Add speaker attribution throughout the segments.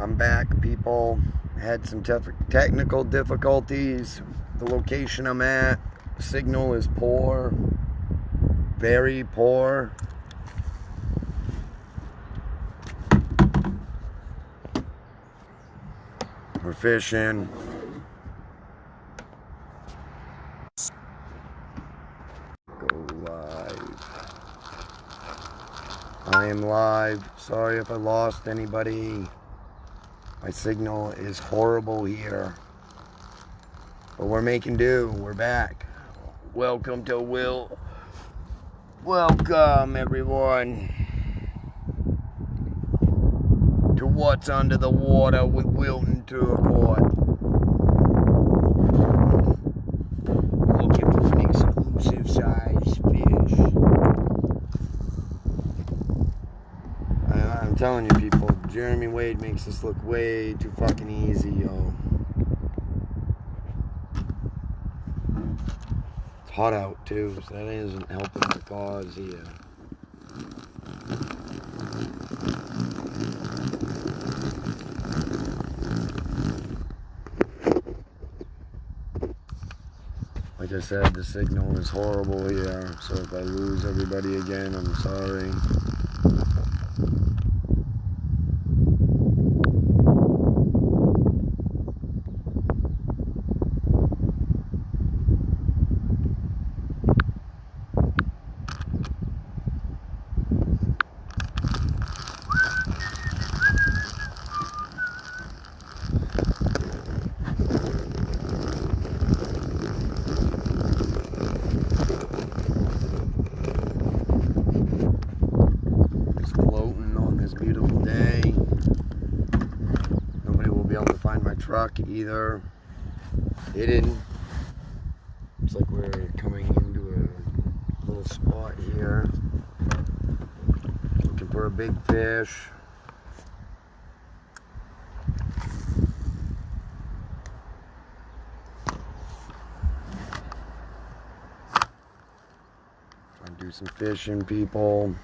Speaker 1: I'm back, people. Had some technical difficulties. The location I'm at, signal is poor. Very poor. We're fishing. Go live. I am live. Sorry if I lost anybody. My signal is horrible here. But we're making do. We're back. Welcome to Will. Welcome, everyone, to What's Under the Water with Wilton Turcotte. Looking for an exclusive size fish. I'm telling you, people, Jeremy Wade makes this look way too fucking easy, yo. It's hot out, too, so that isn't helping the cause here. Like I said, the signal is horrible here, so if I lose everybody again, I'm sorry. Beautiful day. Nobody will be able to find my truck either. Hidden. Looks like we're coming into a little spot here. Looking for a big fish. Trying to do some fishing, people.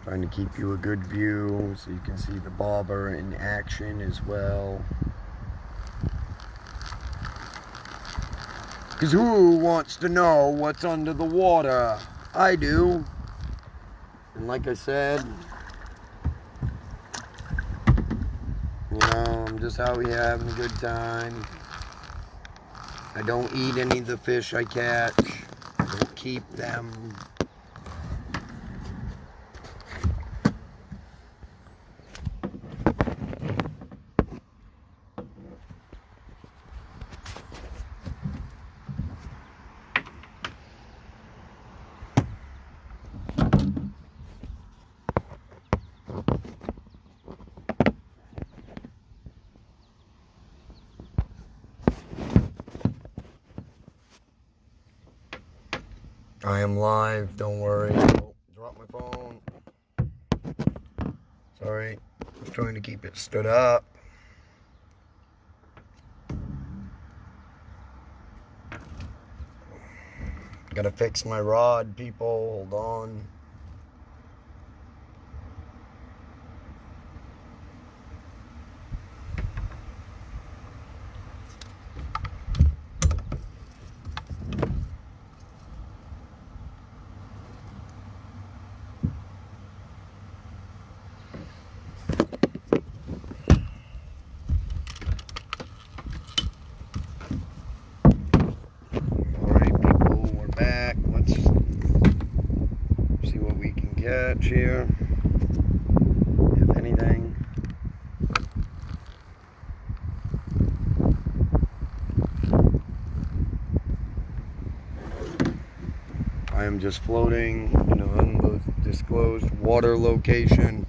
Speaker 1: Trying to keep you a good view so you can see the bobber in action as well. Because who wants to know what's under the water? I do. And like I said, you know, I'm just out here having a good time. I don't eat any of the fish I catch. I don't keep them. I am live, don't worry. Oh, drop my phone. Sorry, I'm trying to keep it stood up. Gotta fix my rod, people, hold on. Catch here, if anything. I am just floating in an undisclosed water location.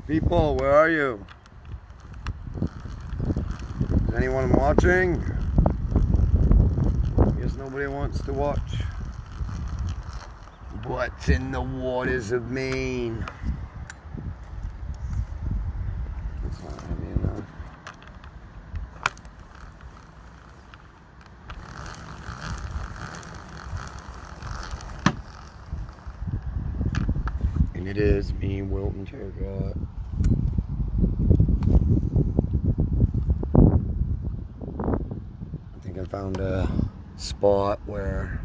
Speaker 1: People, where are you? Is anyone watching? I guess nobody wants to watch. What's in the waters of Maine? That's not heavy enough. And it is me, Wilton Turcotte. found a spot where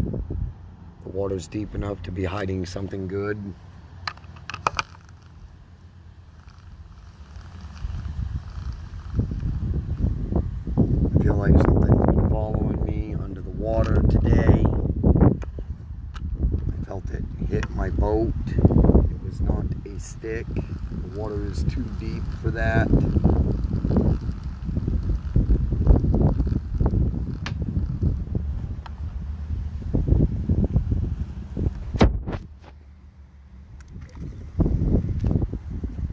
Speaker 1: the water's deep enough to be hiding something good. I feel like something's been following me under the water today. I felt it hit my boat. It was not a stick. The water is too deep for that.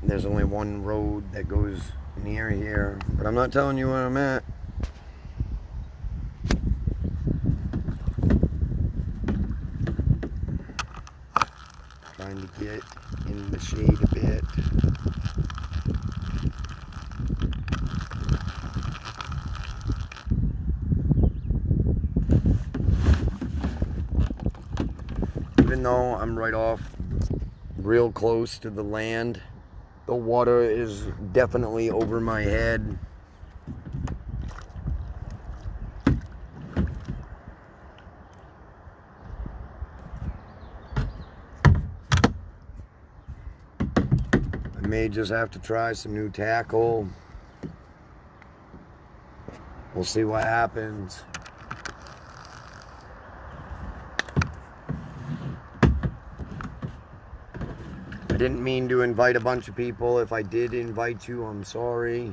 Speaker 1: There's only one road that goes near here, but I'm not telling you where I'm at. Trying to get in the shade a bit. Even though I'm right off, real close to the land, the water is definitely over my head. I may just have to try some new tackle. We'll see what happens. I didn't mean to invite a bunch of people. If I did invite you, I'm sorry.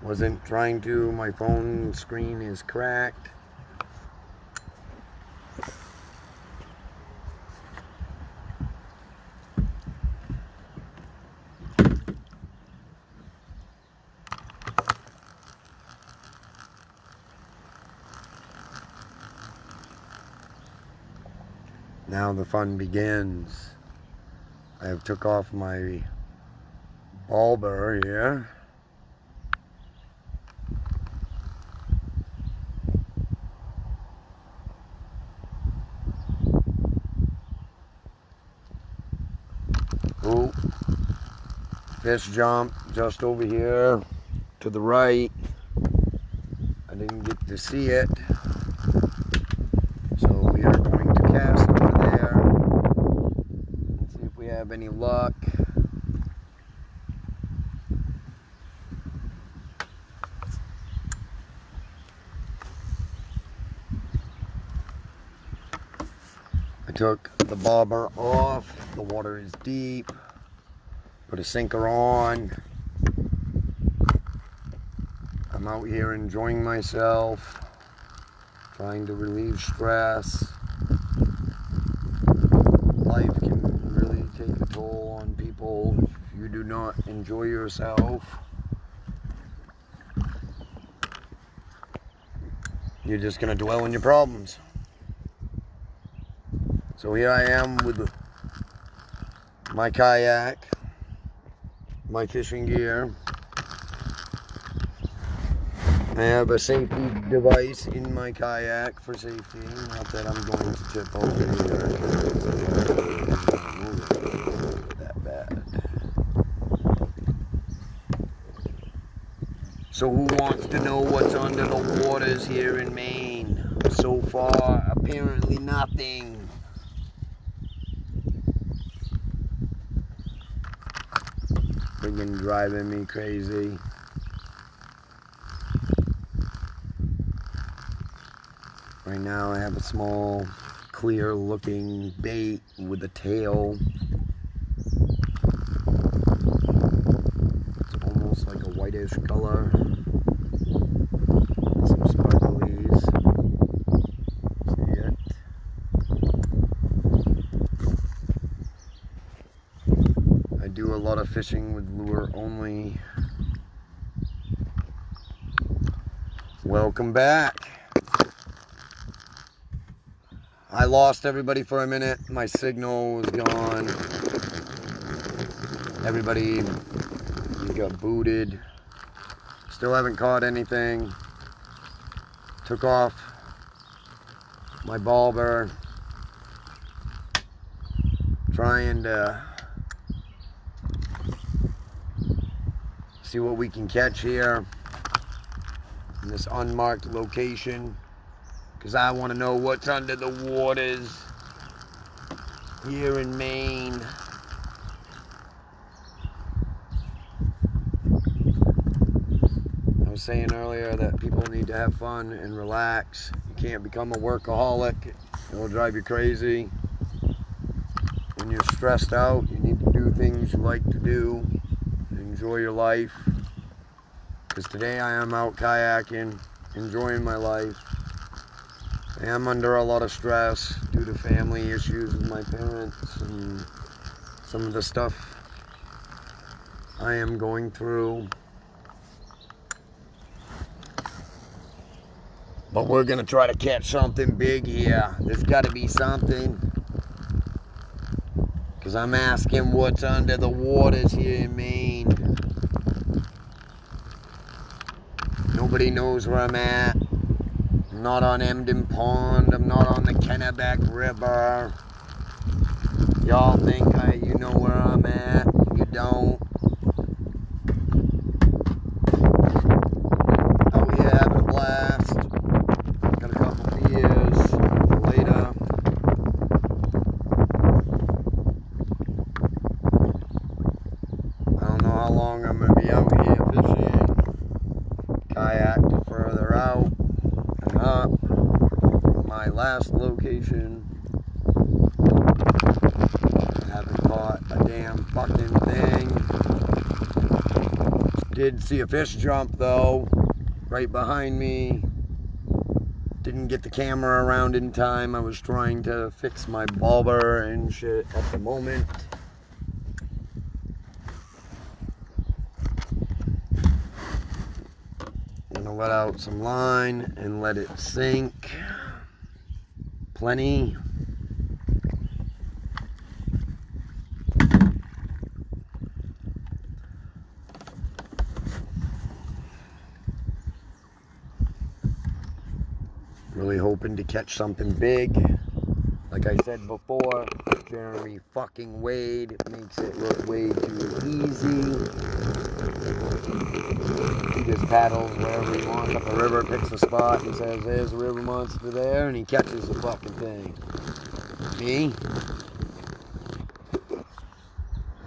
Speaker 1: Wasn't trying to. My phone screen is cracked. Now the fun begins. I have took off my bobber here. Oh, fish jump just over here to the right. I didn't get to see it. So we are going to cast over there and see if we have any luck. I took the bobber off. The water is deep. Put a sinker on. I'm out here enjoying myself, trying to relieve stress. Life can really take a toll on people if you do not enjoy yourself. You're just going to dwell on your problems. So here I am with my kayak, my fishing gear. I have a safety device in my kayak for safety, not that I'm going to tip over here. That bad. So who wants to know what's under the waters here in Maine? So far, apparently nothing. Friggin' driving me crazy. Right now I have a small, clear looking bait with a tail. It's almost like a whitish color. Some sparklies. See it? I do a lot of fishing with lure only. Welcome back. I lost everybody for a minute. My signal was gone. Everybody got booted. Still haven't caught anything. Took off my bobber. Trying to see what we can catch here in this unmarked location. because I want to know what's under the waters here in Maine. I was saying earlier that people need to have fun and relax. You can't become a workaholic. It'll drive you crazy. When you're stressed out, you need to do things you like to do. Enjoy your life. Because today I am out kayaking, enjoying my life. I am under a lot of stress due to family issues with my parents and some of the stuff I am going through. But we're going to try to catch something big here. There's got to be something. Because I'm asking what's under the waters here in Maine. Nobody knows where I'm at. I'm not on Emden Pond. I'm not on the Kennebec River. Y'all think you know where I'm at. You don't. Out here having a blast. Got a couple beers later. I don't know how long I'm going to be out here fishing. Kayak further out and up from my last location. I haven't caught a damn fucking thing. Did see a fish jump though, right behind me. Didn't get the camera around in time. I was trying to fix my bobber and shit at the moment. I'm gonna let out some line and let it sink. Plenty. Really hoping to catch something big. Like I said before, Jeremy fucking Wade makes it look way too easy. He just paddles wherever he wants up a river, picks a spot and says, there's a river monster there, and he catches the fucking thing. Me?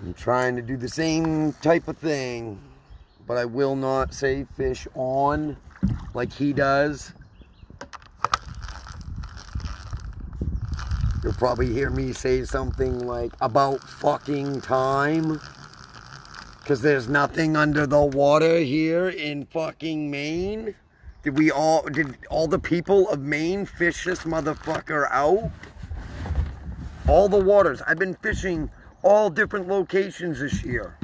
Speaker 1: I'm trying to do the same type of thing, but I will not say fish on like he does. You'll probably hear me say something like, about fucking time. Because there's nothing under the water here in fucking Maine. Did all the people of Maine fish this motherfucker out? All the waters. I've been fishing all different locations this year.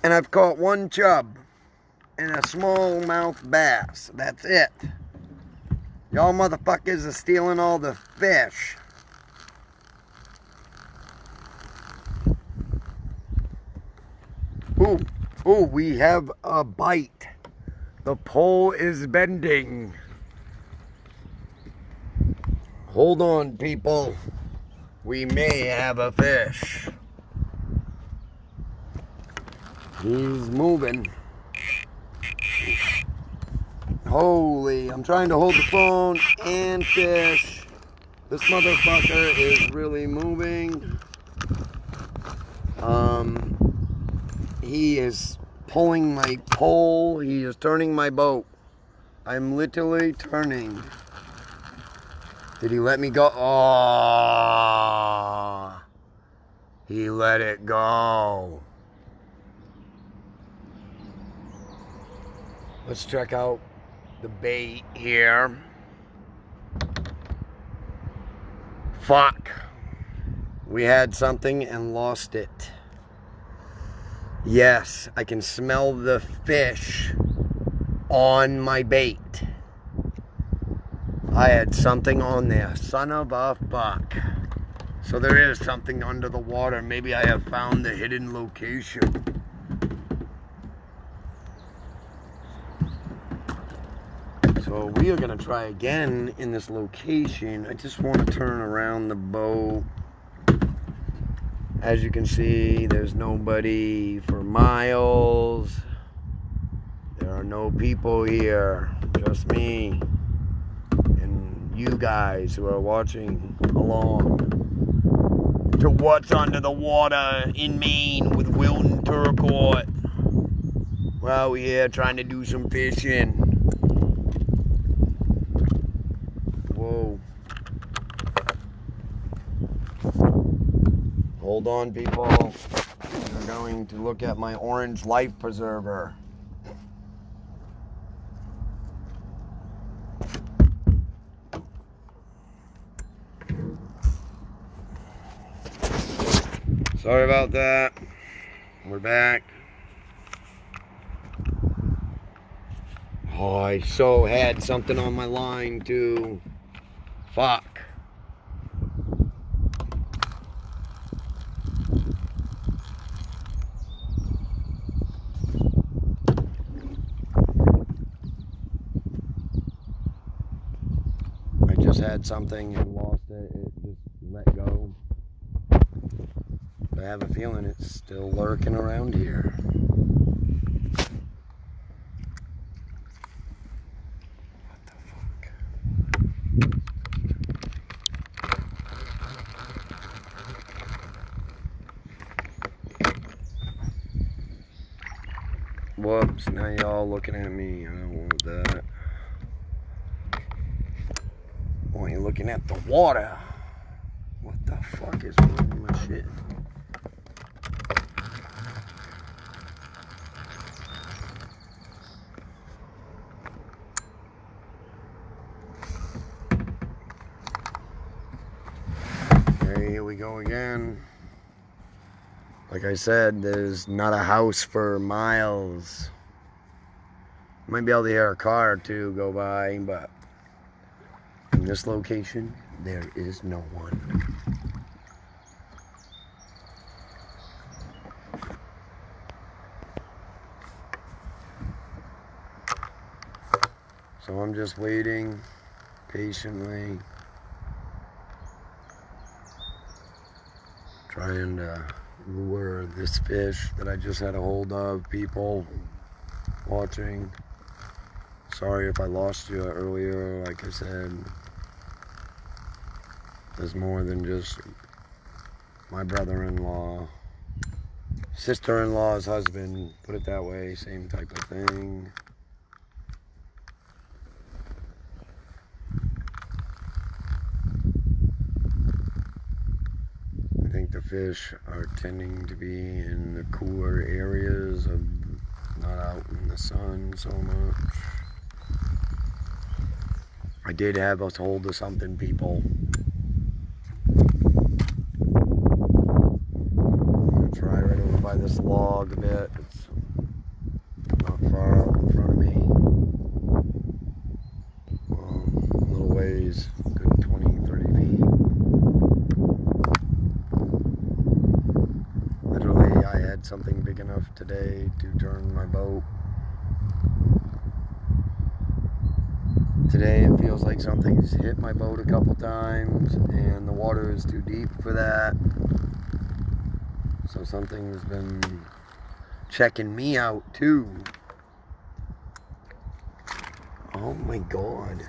Speaker 1: And I've caught one chub and a smallmouth bass. That's it. Y'all motherfuckers are stealing all the fish. Ooh, we have a bite. The pole is bending. Hold on, people. We may have a fish. He's moving. Holy, I'm trying to hold the phone and fish. This motherfucker is really moving. He is pulling my pole. He is turning my boat. I'm literally turning. Did he let me go? Oh, he let it go. Let's check out the bait here. Fuck. We had something and lost it. Yes, I can smell the fish on my bait. I had something on there. Son of a fuck. So there is something under the water. Maybe I have found the hidden location. So we are going to try again in this location. I just want to turn around the boat. As you can see, there's nobody for miles. There are are no people here, just me and you guys who are watching along to what's under the water in Maine with Wilton Turcotte. We're out here trying to do some fishing. Whoa. Hold on, people. We're going to look at my orange life preserver. Sorry about that. We're back. Oh, I so had something on my line too. Fuck. I just had something and lost it. It just let go. I have a feeling it's still lurking around here. What the fuck? Whoops, now y'all looking at me. I don't want that. I want you looking at the water. What the fuck is wrong with my shit? Okay, here we go again. Like I said, there's not a house for miles. Might be able to hear a car or two go by, but in this location, there is no one. So I'm just waiting patiently, trying to lure this fish that I just had a hold of. People watching, sorry if I lost you earlier. Like I said, there's more than just my brother-in-law, sister-in-law's husband, put it that way, same type of thing. I think the fish are tending to be in the cooler areas, of not out in the sun so much. I did have us hold of something, people. I'm gonna try right over by this log a bit. It's not far out in front of me. A little ways, good 20, 30 feet. Literally, I had something big enough today to turn my boat. Today it feels like something's hit my boat a couple times and the water is too deep for that. So something's been checking me out too. Oh my God.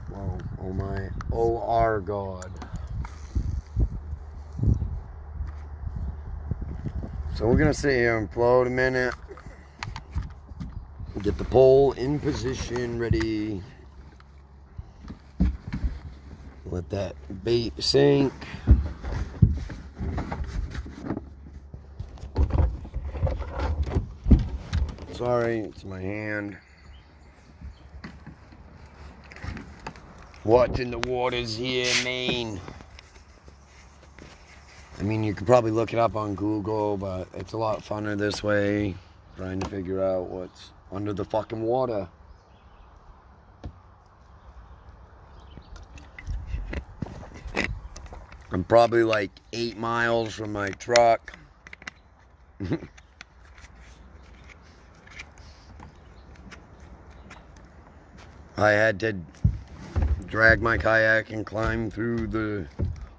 Speaker 1: Whoa, oh my, oh our God. So we're gonna sit here and float a minute. Get the pole in position, ready. Let that bait sink. Sorry, it's my hand. Watching the waters here in Maine. I mean, you could probably look it up on Google, but it's a lot funner this way, trying to figure out what's under the fucking water. I'm probably like 8 miles from my truck. I had to drag my kayak and climb through the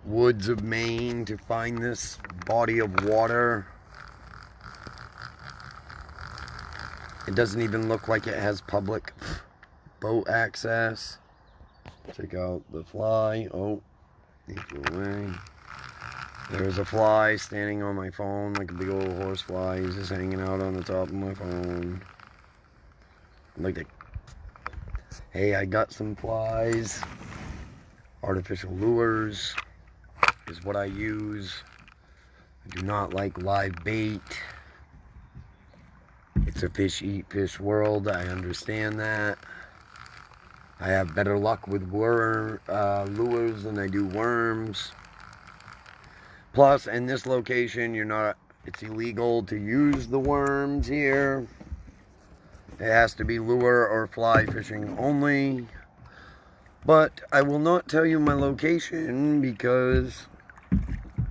Speaker 1: woods of Maine to find this body of water. It doesn't even look like it has public boat access. Check out the fly. Oh, he flew away. There's a fly standing on my phone like a big old horsefly. He's just hanging out on the top of my phone. Like the... Hey, I got some flies. Artificial lures is what I use. I do not like live bait. It's a fish eat fish world. I understand that. I have better luck with lures than I do worms. Plus, in this location, it's illegal to use the worms here. It has to be lure or fly fishing only. But I will not tell you my location because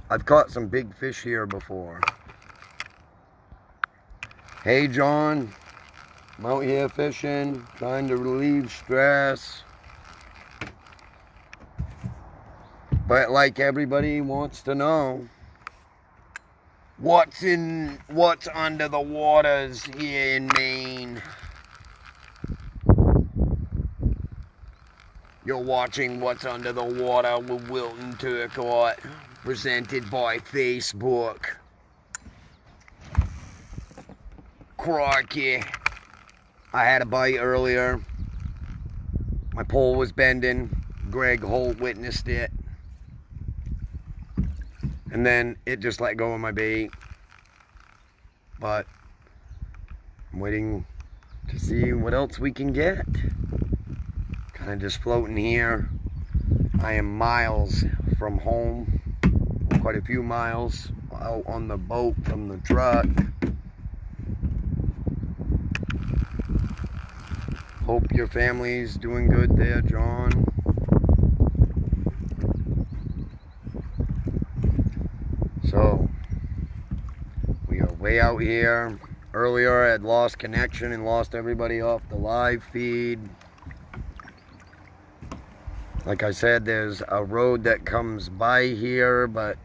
Speaker 1: I've caught some big fish here before. Hey John, I'm out here fishing, trying to relieve stress. But like everybody wants to know, what's under the waters here in Maine? You're watching What's Under the Water with Wilton Turcotte, presented by Facebook. Crikey. I had a bite earlier. My pole was bending. Greg Holt witnessed it. And then it just let go of my bait. But I'm waiting to see what else we can get. Kind of just floating here. I am miles from home. Quite a few miles out on the boat from the truck. Hope your family's doing good there, John. So, we are way out here. Earlier I had lost connection and lost everybody off the live feed. Like I said, there's a road that comes by here, but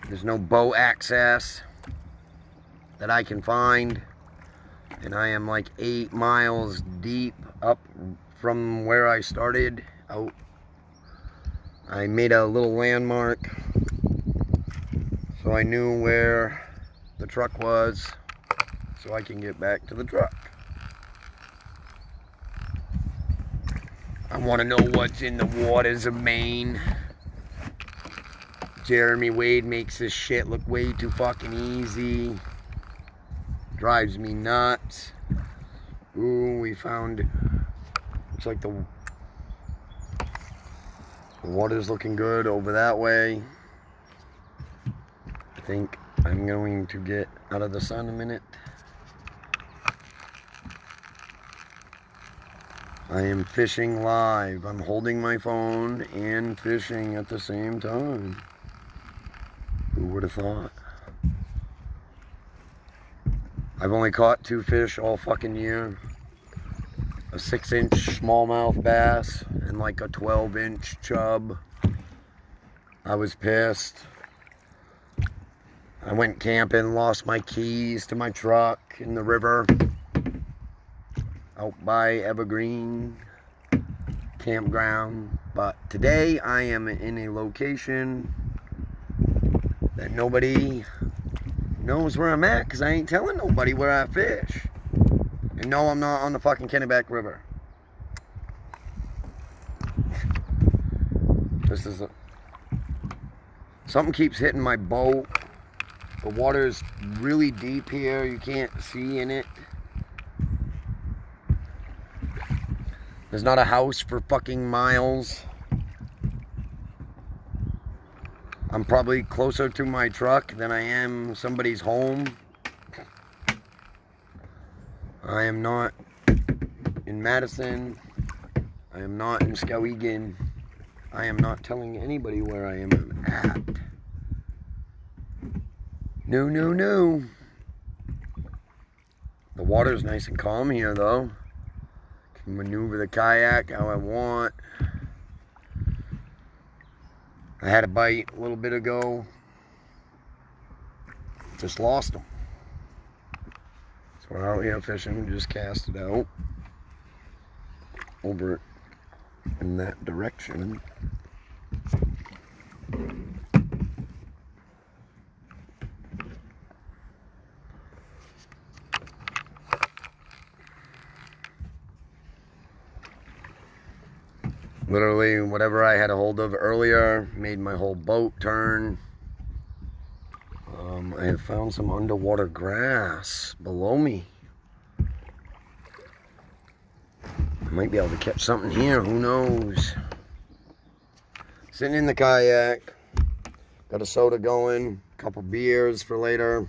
Speaker 1: there's no boat access that I can find. And I am like 8 miles deep up from where I started out. I made a little landmark so I knew where the truck was, so I can get back to the truck. I want to know what's in the waters of Maine. Jeremy Wade makes this shit look way too fucking easy. Drives me nuts. Ooh, we found... Looks like the water's looking good over that way. I think I'm going to get out of the sun a minute. I am fishing live. I'm holding my phone and fishing at the same time. Who would have thought? I've only caught 2 fish all fucking year. A 6-inch smallmouth bass and like a 12-inch chub. I was pissed. I went camping, lost my keys to my truck in the river. Out by Evergreen Campground. But today I am in a location that nobody knows where I'm at because I ain't telling nobody where I fish. And no, I'm not on the fucking Kennebec River. This is something keeps hitting my boat. The water's really deep here. You can't see in it. There's not a house for fucking miles. I'm probably closer to my truck than I am somebody's home. I am not in Madison. I am not in Skowhegan. I am not telling anybody where I am at. No, no, no. The water's nice and calm here, though. Can maneuver the kayak how I want. I had a bite a little bit ago. Just lost them. So we're out here fishing. Just cast it out over in that direction. Literally, whatever I had a hold of earlier made my whole boat turn. I have found some underwater grass below me. I might be able to catch something here, who knows? Sitting in the kayak, got a soda going, a couple beers for later.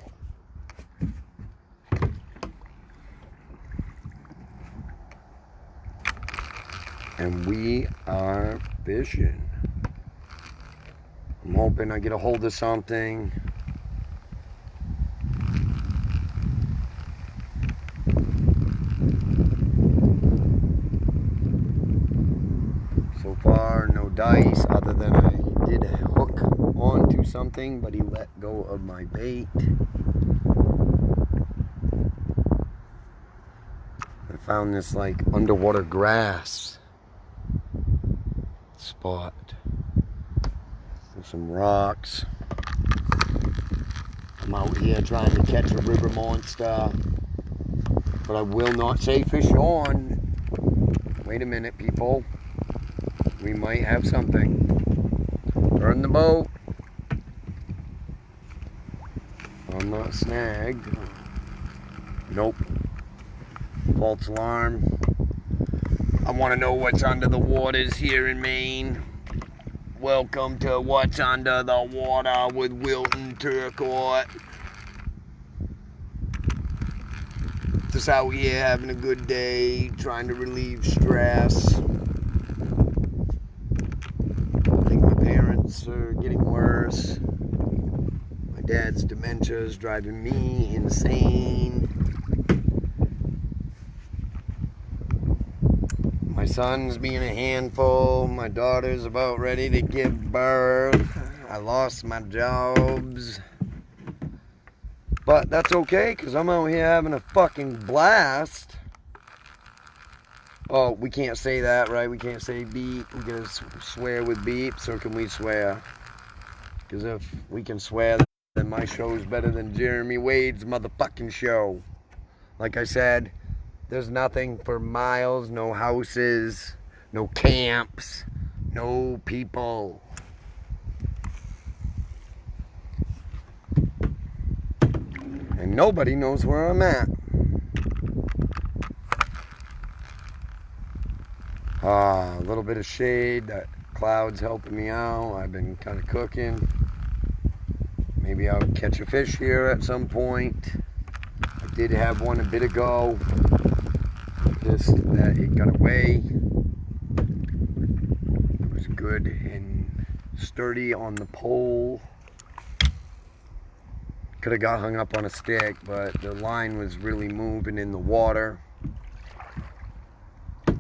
Speaker 1: And we are fishing. I'm hoping I get a hold of something. So far, no dice, other than I did hook onto something, but he let go of my bait. I found this like underwater grass spot. There's some rocks. I'm out here trying to catch a river monster, but I will not say fish on. Wait a minute, people. We might have something. Turn the boat. I'm not snagged. Nope. False alarm. I want to know what's under the waters here in Maine. Welcome to What's Under the Water with Wilton Turcotte. Just out here having a good day, trying to relieve stress. I think my parents are getting worse. My dad's dementia is driving me insane. My son's being a handful. My daughter's about ready to give birth. I lost my jobs. But that's okay, because I'm out here having a fucking blast. Oh, we can't say that, right? We can't say beep. We gotta swear with beeps, or can we swear? Because if we can swear, then my show's better than Jeremy Wade's motherfucking show. Like I said, there's nothing for miles, no houses, no camps, no people. And nobody knows where I'm at. A little bit of shade, that cloud's helping me out. I've been kind of cooking. Maybe I'll catch a fish here at some point. I did have one a bit ago. Just that it got away. It was good and sturdy on the pole. Could have got hung up on a stick, but the line was really moving in the water. I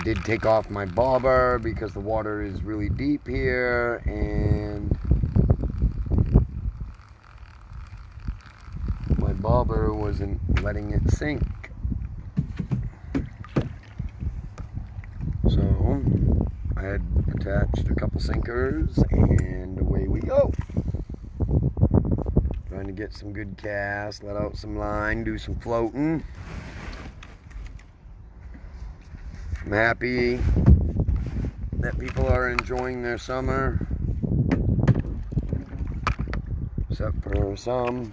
Speaker 1: did take off my bobber because the water is really deep here, and my bobber wasn't letting it sink. So I had attached a couple sinkers, and away we go. Trying to get some good casts, let out some line, do some floating. I'm happy that people are enjoying their summer, except for some.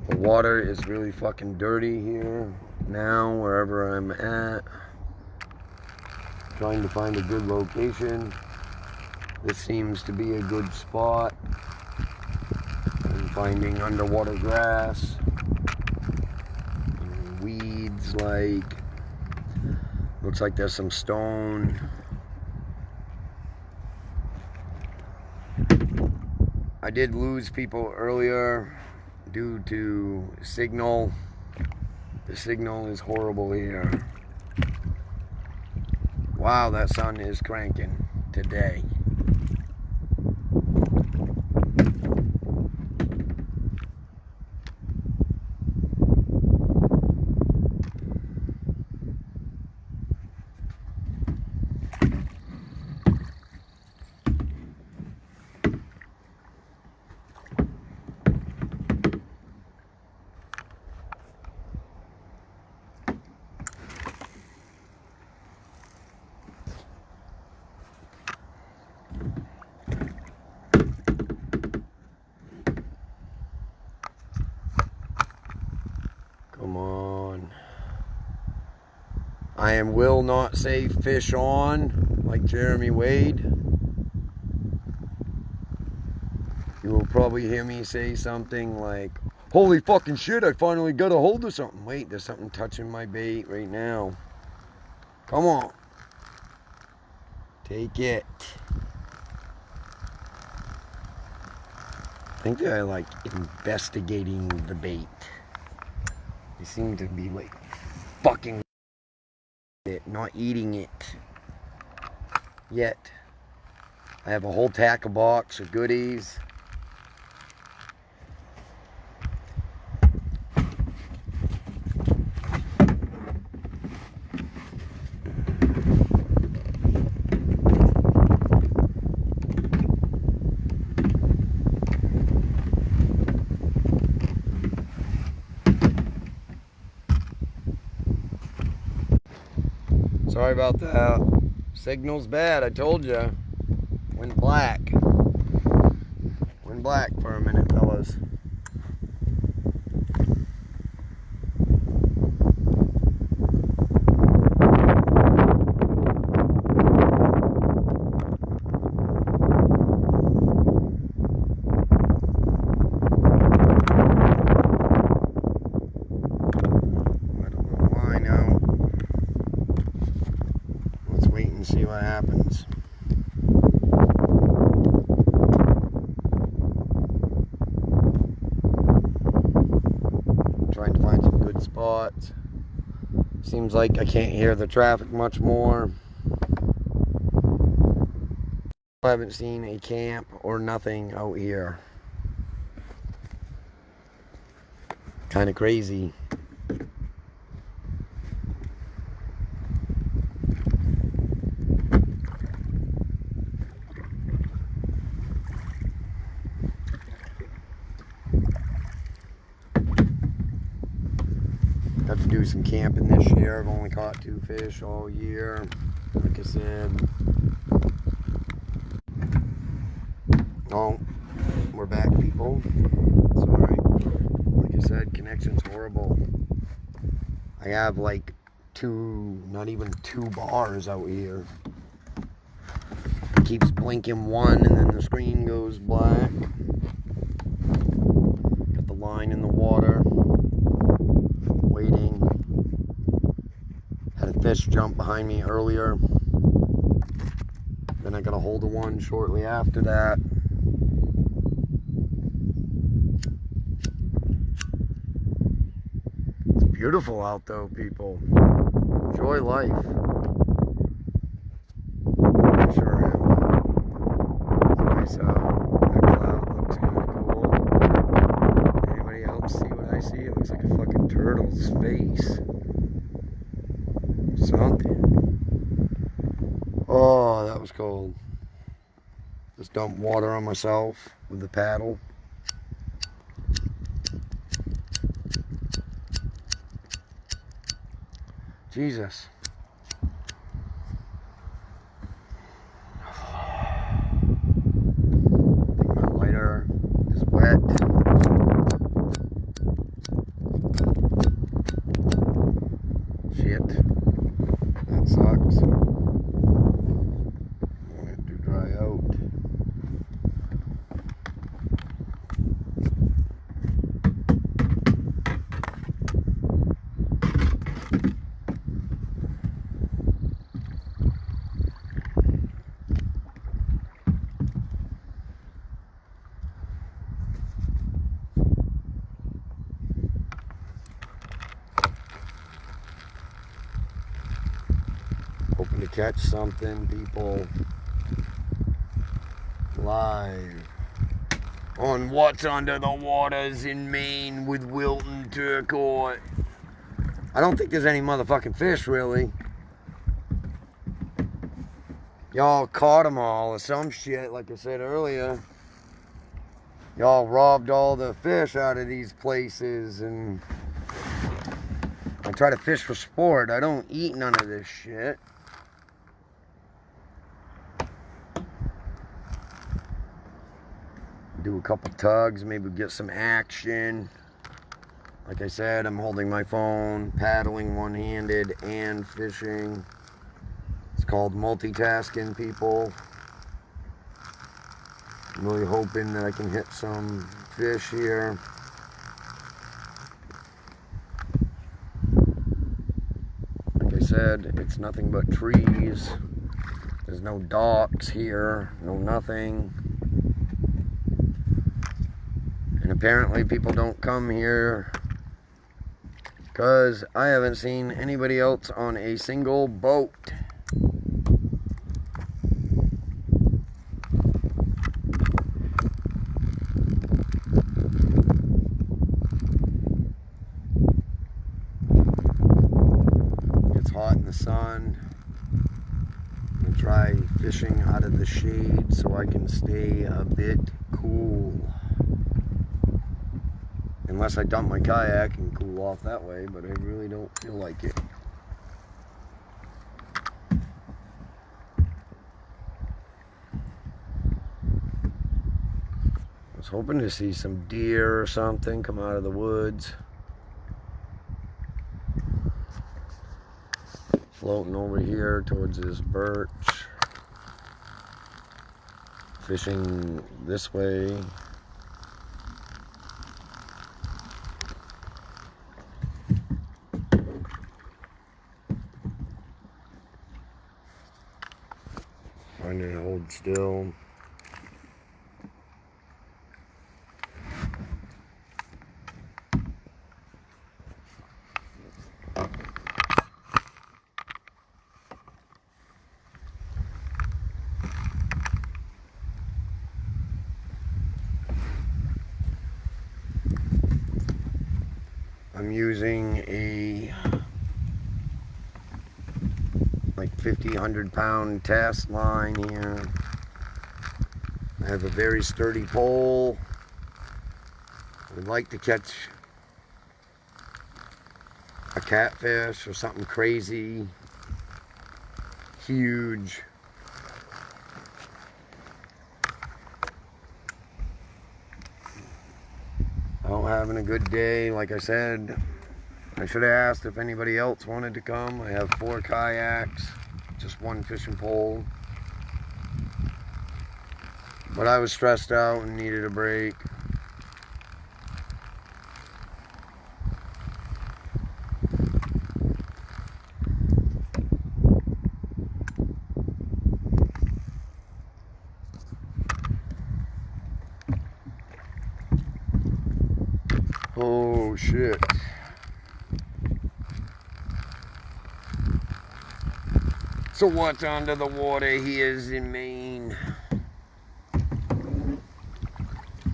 Speaker 1: The water is really fucking dirty here now, wherever I'm at. Trying to find a good location. This seems to be a good spot. I'm finding underwater grass and weeds, like looks like there's some stone. I did lose people earlier due to signal. The signal is horrible here. Wow, that sun is cranking today. Come on. I will not say fish on like Jeremy Wade. You will probably hear me say something like, holy fucking shit, I finally got a hold of something. Wait, there's something touching my bait right now. Come on. Take it. I think they're like investigating the bait. They seem to be like fucking it, not eating it yet. I have a whole tackle box of goodies. Sorry about that. Signal's bad, I told you. Went black. Went black for a minute, fellas. See what happens. Trying to find some good spots. Seems like I can't hear the traffic much more. I haven't seen a camp or nothing out here. Kind of crazy. Got to do some camping this year. I've only caught 2 fish all year. Like I said. Oh, we're back, people. It's alright. Like I said, connection's horrible. I have like 2, not even 2 bars out here. It keeps blinking 1 and then the screen goes black. Got the line in the water. Waiting. Had a fish jump behind me earlier. Then I got a hold of one shortly after that. It's beautiful out though, people. Enjoy life. I sure am. It's nice out. That cloud looks kind of cool. Anybody else see what I see? It looks like a fucking turtle's face. Something. Oh, that was cold. Just dumped water on myself with the paddle. Jesus. I think my lighter is wet. Shit. That sucks. I want it to dry out. catch something, people. Live on What's Under the Waters in Maine with Wilton Turcotte. I don't think there's any motherfucking fish, really. Y'all caught them all or some shit, like I said earlier. Y'all robbed all the fish out of these places, and I try to fish for sport. I don't eat none of this shit. Do a couple tugs, maybe get some action. Like I said, I'm holding my phone, paddling one-handed and fishing. It's called multitasking, people. I'm really hoping that I can hit some fish here. Like I said, it's nothing but trees. There's no docks here, no nothing. And apparently people don't come here because I haven't seen anybody else on a single boat. It's hot in the sun. I'm gonna try fishing out of the shade so I can stay a bit cool. Unless I dump my kayak and cool off that way, but I really don't feel like it. I was hoping to see some deer or something come out of the woods. Floating over here towards this birch. Fishing this way. Trying to hold still. I'm using a like 100 pound test line here. I have a very sturdy pole. I would like to catch a catfish or something crazy, huge. I'm having a good day. Like I said, I should have asked if anybody else wanted to come. I have 4 kayaks, just 1 fishing pole. But I was stressed out and needed a break. Oh shit. So what's under the water here is in Maine?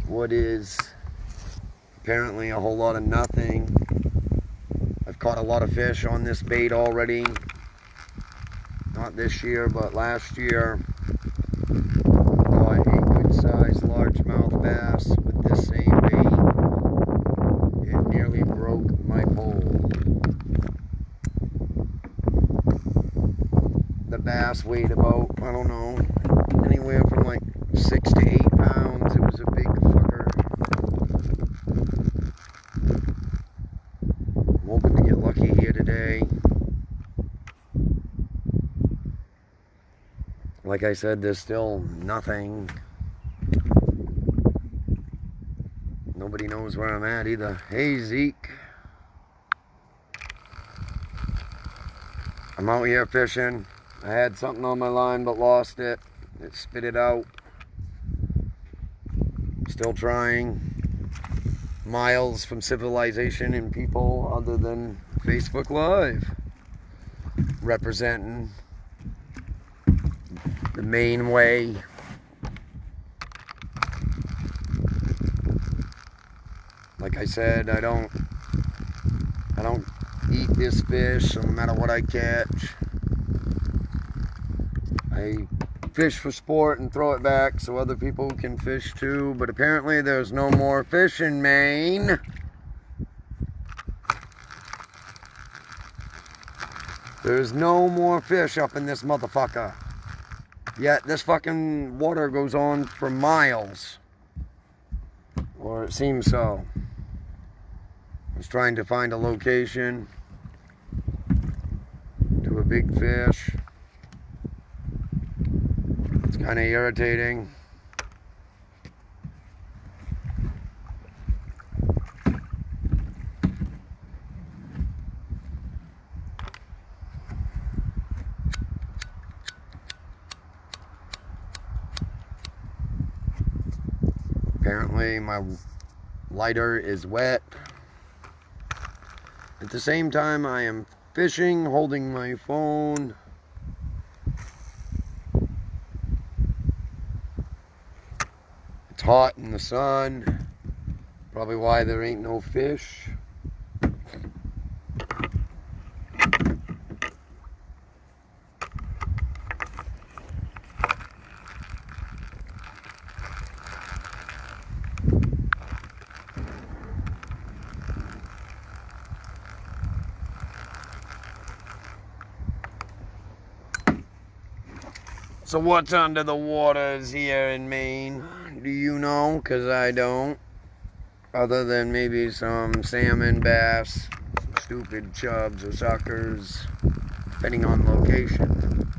Speaker 1: What is apparently a whole lot of nothing. I've caught a lot of fish on this bait already. Not this year, but last year. Caught a good sized largemouth bass with this same bait. It nearly broke my pole. The bass weighed about, I don't know, anywhere from like 6 to 8 pounds. It was a big fucker. I'm hoping to get lucky here today. Like I said, there's still nothing. Nobody knows where I'm at either. Hey Zeke. I'm out here fishing. I had something on my line but lost it. It spit it out. Still trying. Miles from civilization and people other than Facebook Live. Representing. the Maine way. Like I said, I don't eat this fish, so no matter what I catch, I fish for sport and throw it back so other people can fish too. But apparently there's no more fish in Maine. There's no more fish up in this motherfucker. Yet this fucking water goes on for miles. Or it seems so. I was trying to find a location to a big fish. It's kind of irritating. Apparently my lighter is wet. At the same time I am fishing, holding my phone. It's hot in the sun. Probably why there ain't no fish. So what's under the waters here in Maine? Do you know? Because I don't. Other than maybe some salmon, bass, some stupid chubs or suckers, depending on location.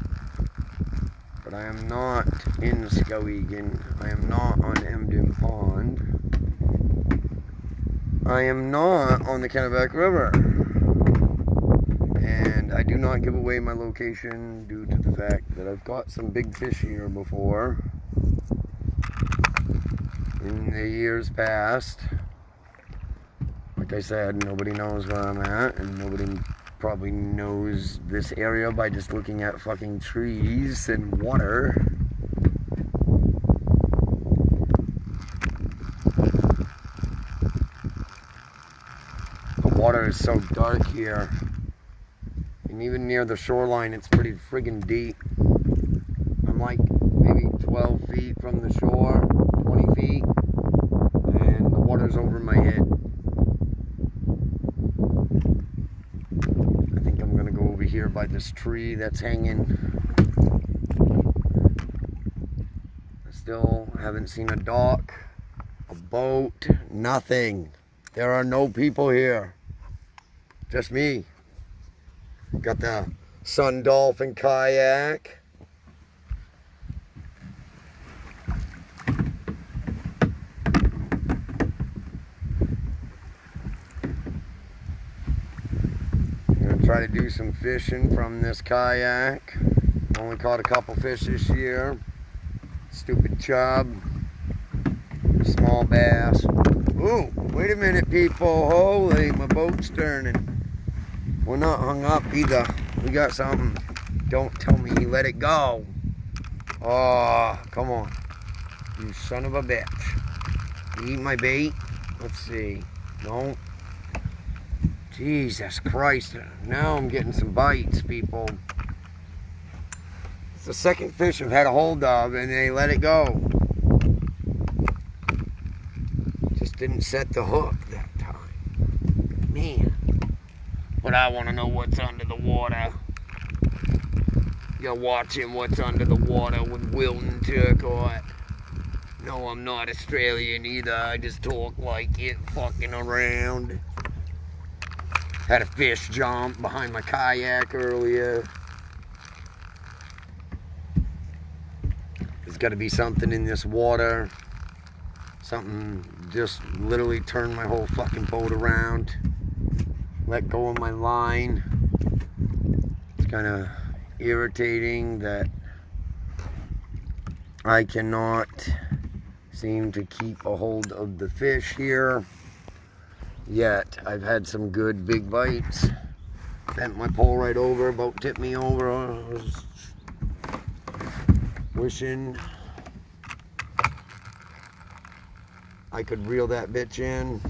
Speaker 1: But I am not in Skowhegan. I am not on Emden Pond. I am not on the Kennebec River. And I do not give away my location due to the fact that I've caught some big fish here before in the years past. Like I said, nobody knows where I'm at, and nobody probably knows this area by just looking at fucking trees and water. The water is so dark here. And even near the shoreline, it's pretty friggin' deep. I'm like maybe 12 feet from the shore, 20 feet, and the water's over my head. I think I'm gonna go over here by this tree that's hanging. I still haven't seen a dock, a boat, nothing. There are no people here. Just me. Got the Sun Dolphin kayak. I'm gonna try to do some fishing from this kayak. Only caught a couple fish this year. Stupid chub, small bass. Ooh, wait a minute, people. Holy, my boat's turning. We're not hung up either. We got something. Don't tell me he let it go. Oh, come on. You son of a bitch. You eat my bait? Let's see. No. Jesus Christ. Now I'm getting some bites, people. It's the second fish I've had a hold of and they let it go. Just didn't set the hook that time. Man. But I want to know what's under the water. You're watching what's under the water with Wilton Turcotte. No, I'm not Australian either. I just talk like it, fucking around. Had a fish jump behind my kayak earlier. There's got to be something in this water. Something just literally turned my whole fucking boat around. Let go of my line. It's kind of irritating that I cannot seem to keep a hold of the fish here. Yet I've had some good big bites. Bent my pole right over, about tipped me over. Wishing I could reel that bitch in.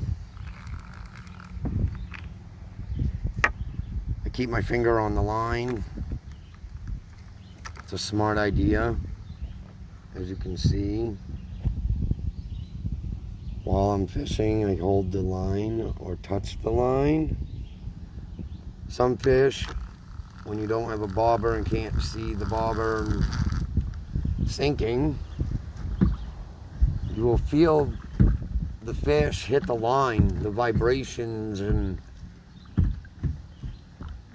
Speaker 1: I keep my finger on the line. It's a smart idea, as you can see. While I'm fishing, I hold the line or touch the line. Some fish, when you don't have a bobber and can't see the bobber sinking, you will feel the fish hit the line, the vibrations and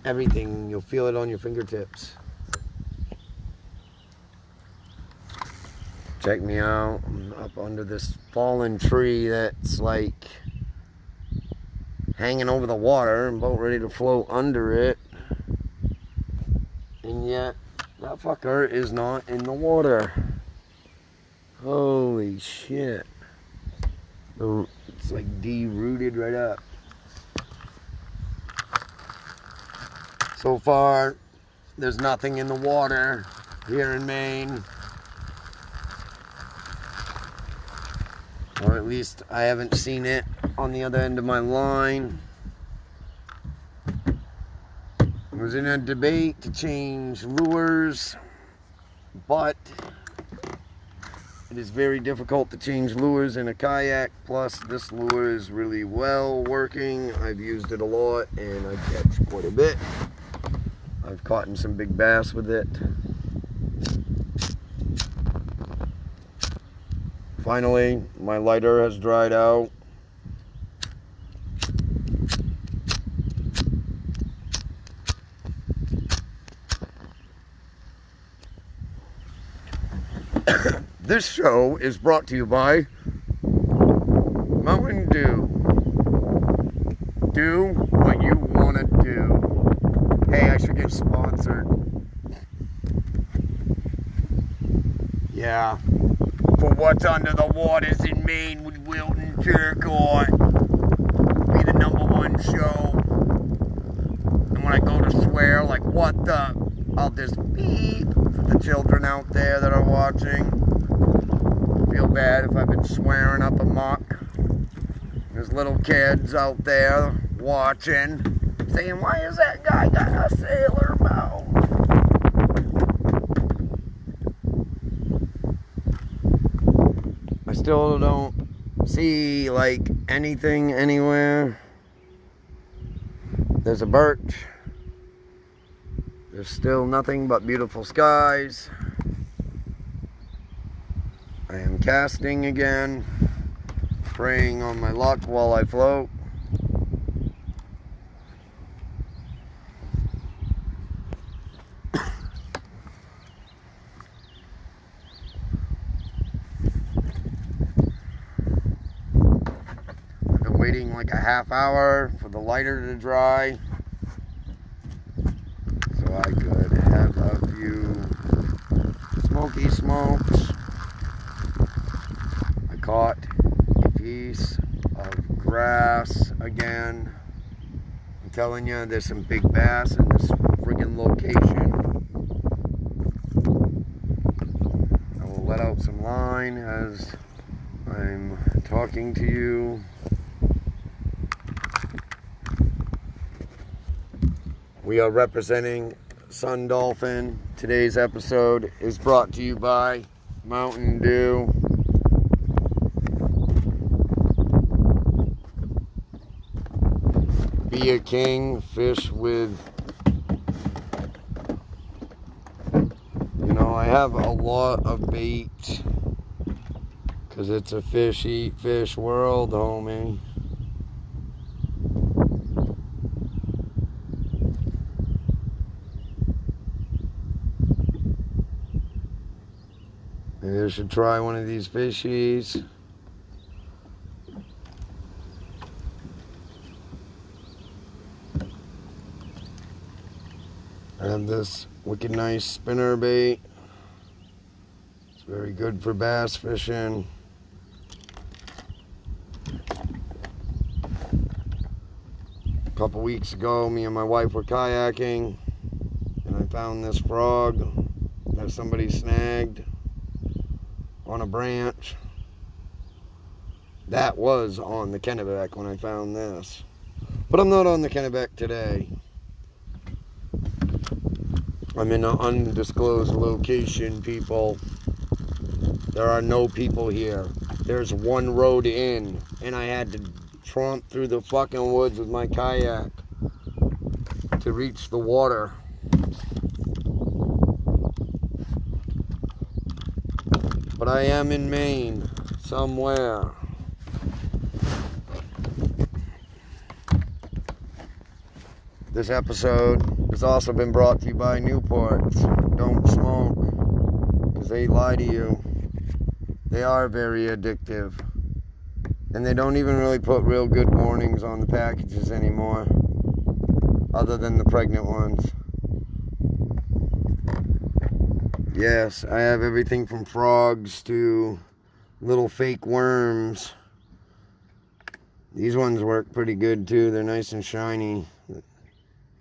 Speaker 1: everything. You'll feel it on your fingertips. Check me out. I'm up under this fallen tree that's like hanging over the water and about ready to float under it. And yet, that fucker is not in the water. Holy shit. It's like de-rooted right up. So far, there's nothing in the water here in Maine. Or at least I haven't seen it on the other end of my line. I was in a debate to change lures, but it is very difficult to change lures in a kayak. Plus, this lure is really well working. I've used it a lot and I catch quite a bit. I've caught in some big bass with it. Finally, my lighter has dried out. This show is brought to you by Mountain Dew. Do what you want to do. Hey, I should get sponsored. Yeah. For What's Under the Waters in Maine with Wilton Turcotte. Be the #1 show. And when I go to swear, like, what the? I'll just beep for the children out there that are watching. Feel bad if I've been swearing up amok. There's little kids out there watching, saying, why is that guy got a sailor mouth? I still don't see, like, anything anywhere. There's a birch. There's still nothing but beautiful skies. I am casting again, praying on my luck while I float. I've been waiting like a half hour for the lighter to dry so I could have a few smoky smokes. Caught a piece of grass again. I'm telling you, there's some big bass in this friggin' location. I will let out some line as I'm talking to you. We are representing Sun Dolphin. Today's episode is brought to you by Mountain Dew. Be a king, fish with, you know, I have a lot of bait because it's a fish eat fish world, homie. Maybe I should try one of these fishies. I have this wicked nice spinner bait. It's very good for bass fishing. A couple weeks ago, me and my wife were kayaking, and I found this frog that somebody snagged. on a branch. That was on the Kennebec when I found this. But I'm not on the Kennebec today. I'm in an undisclosed location, people. There are no people here. There's one road in, and I had to tromp through the fucking woods with my kayak to reach the water. But I am in Maine, somewhere. This episode has also been brought to you by Newports. Don't smoke, because they lie to you. They are very addictive. And they don't even really put real good warnings on the packages anymore, other than the pregnant ones. Yes, I have everything from frogs to little fake worms. These ones work pretty good too. They're nice and shiny.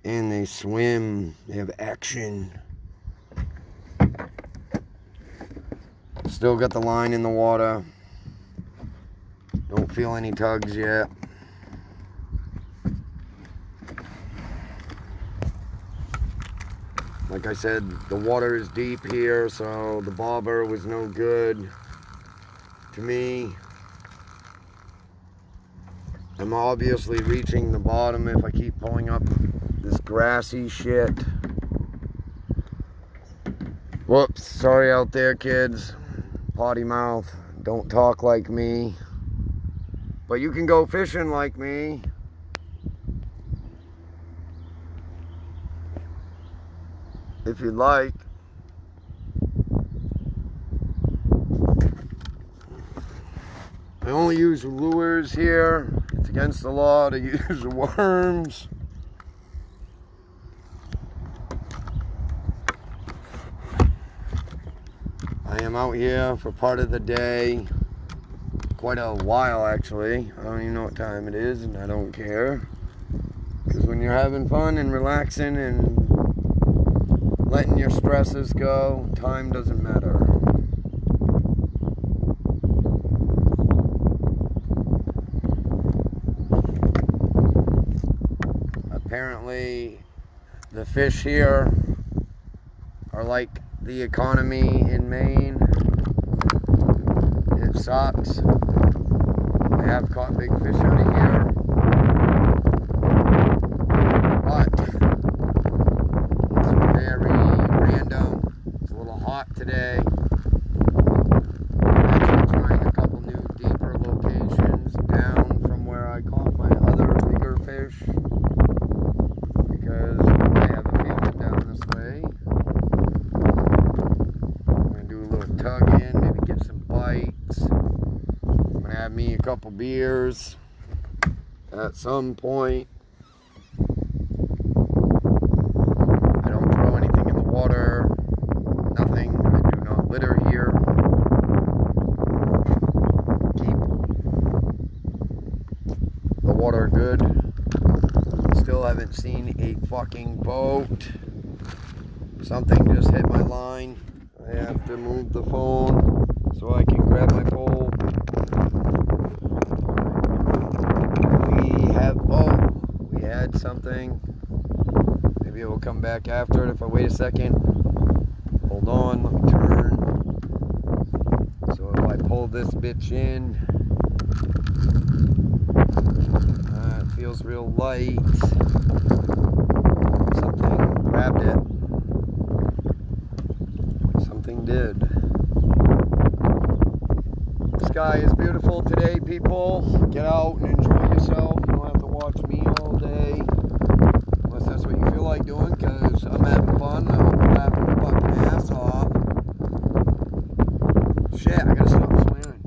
Speaker 1: And they swim. They have action. Still got the line in the water. Don't feel any tugs yet. Like I said, the water is deep here, so the bobber was no good to me. I'm obviously reaching the bottom if I keep pulling up this grassy shit. Whoops, sorry out there, kids. Potty mouth. Don't talk like me. But you can go fishing like me. If you'd like. I only use lures here. It's against the law to use worms. I am out here for part of the day. Quite a while, actually. I don't even know what time it is, and I don't care. Because when you're having fun and relaxing and letting your stresses go, time doesn't matter. Apparently, the fish here are like the economy in Maine. It sucks. I have caught big fish out of here, but it's very random. It's a little hot today. I'm actually trying a couple new deeper locations down from where I caught my other bigger fish, because I have a feeling down this way I'm going to do a little tug in, maybe get some bites. I'm going to have me a couple beers at some point. I don't throw anything in the water. Nothing. I do not litter here. Keep the water good. Still haven't seen a fucking boat. Something just hit my line. I have to move the phone so I can grab my pole. We had something. Maybe it will come back after it if I wait a second. Hold on, let me turn. So if I pull this bitch in, it feels real light. Something grabbed it. Something did. The sky is beautiful today, people. Get out and enjoy yourself. You don't have to watch me all day, unless that's what you feel like doing, because I'm having fun. I hope you're laughing your fucking ass off. Shit, I gotta stop swearing.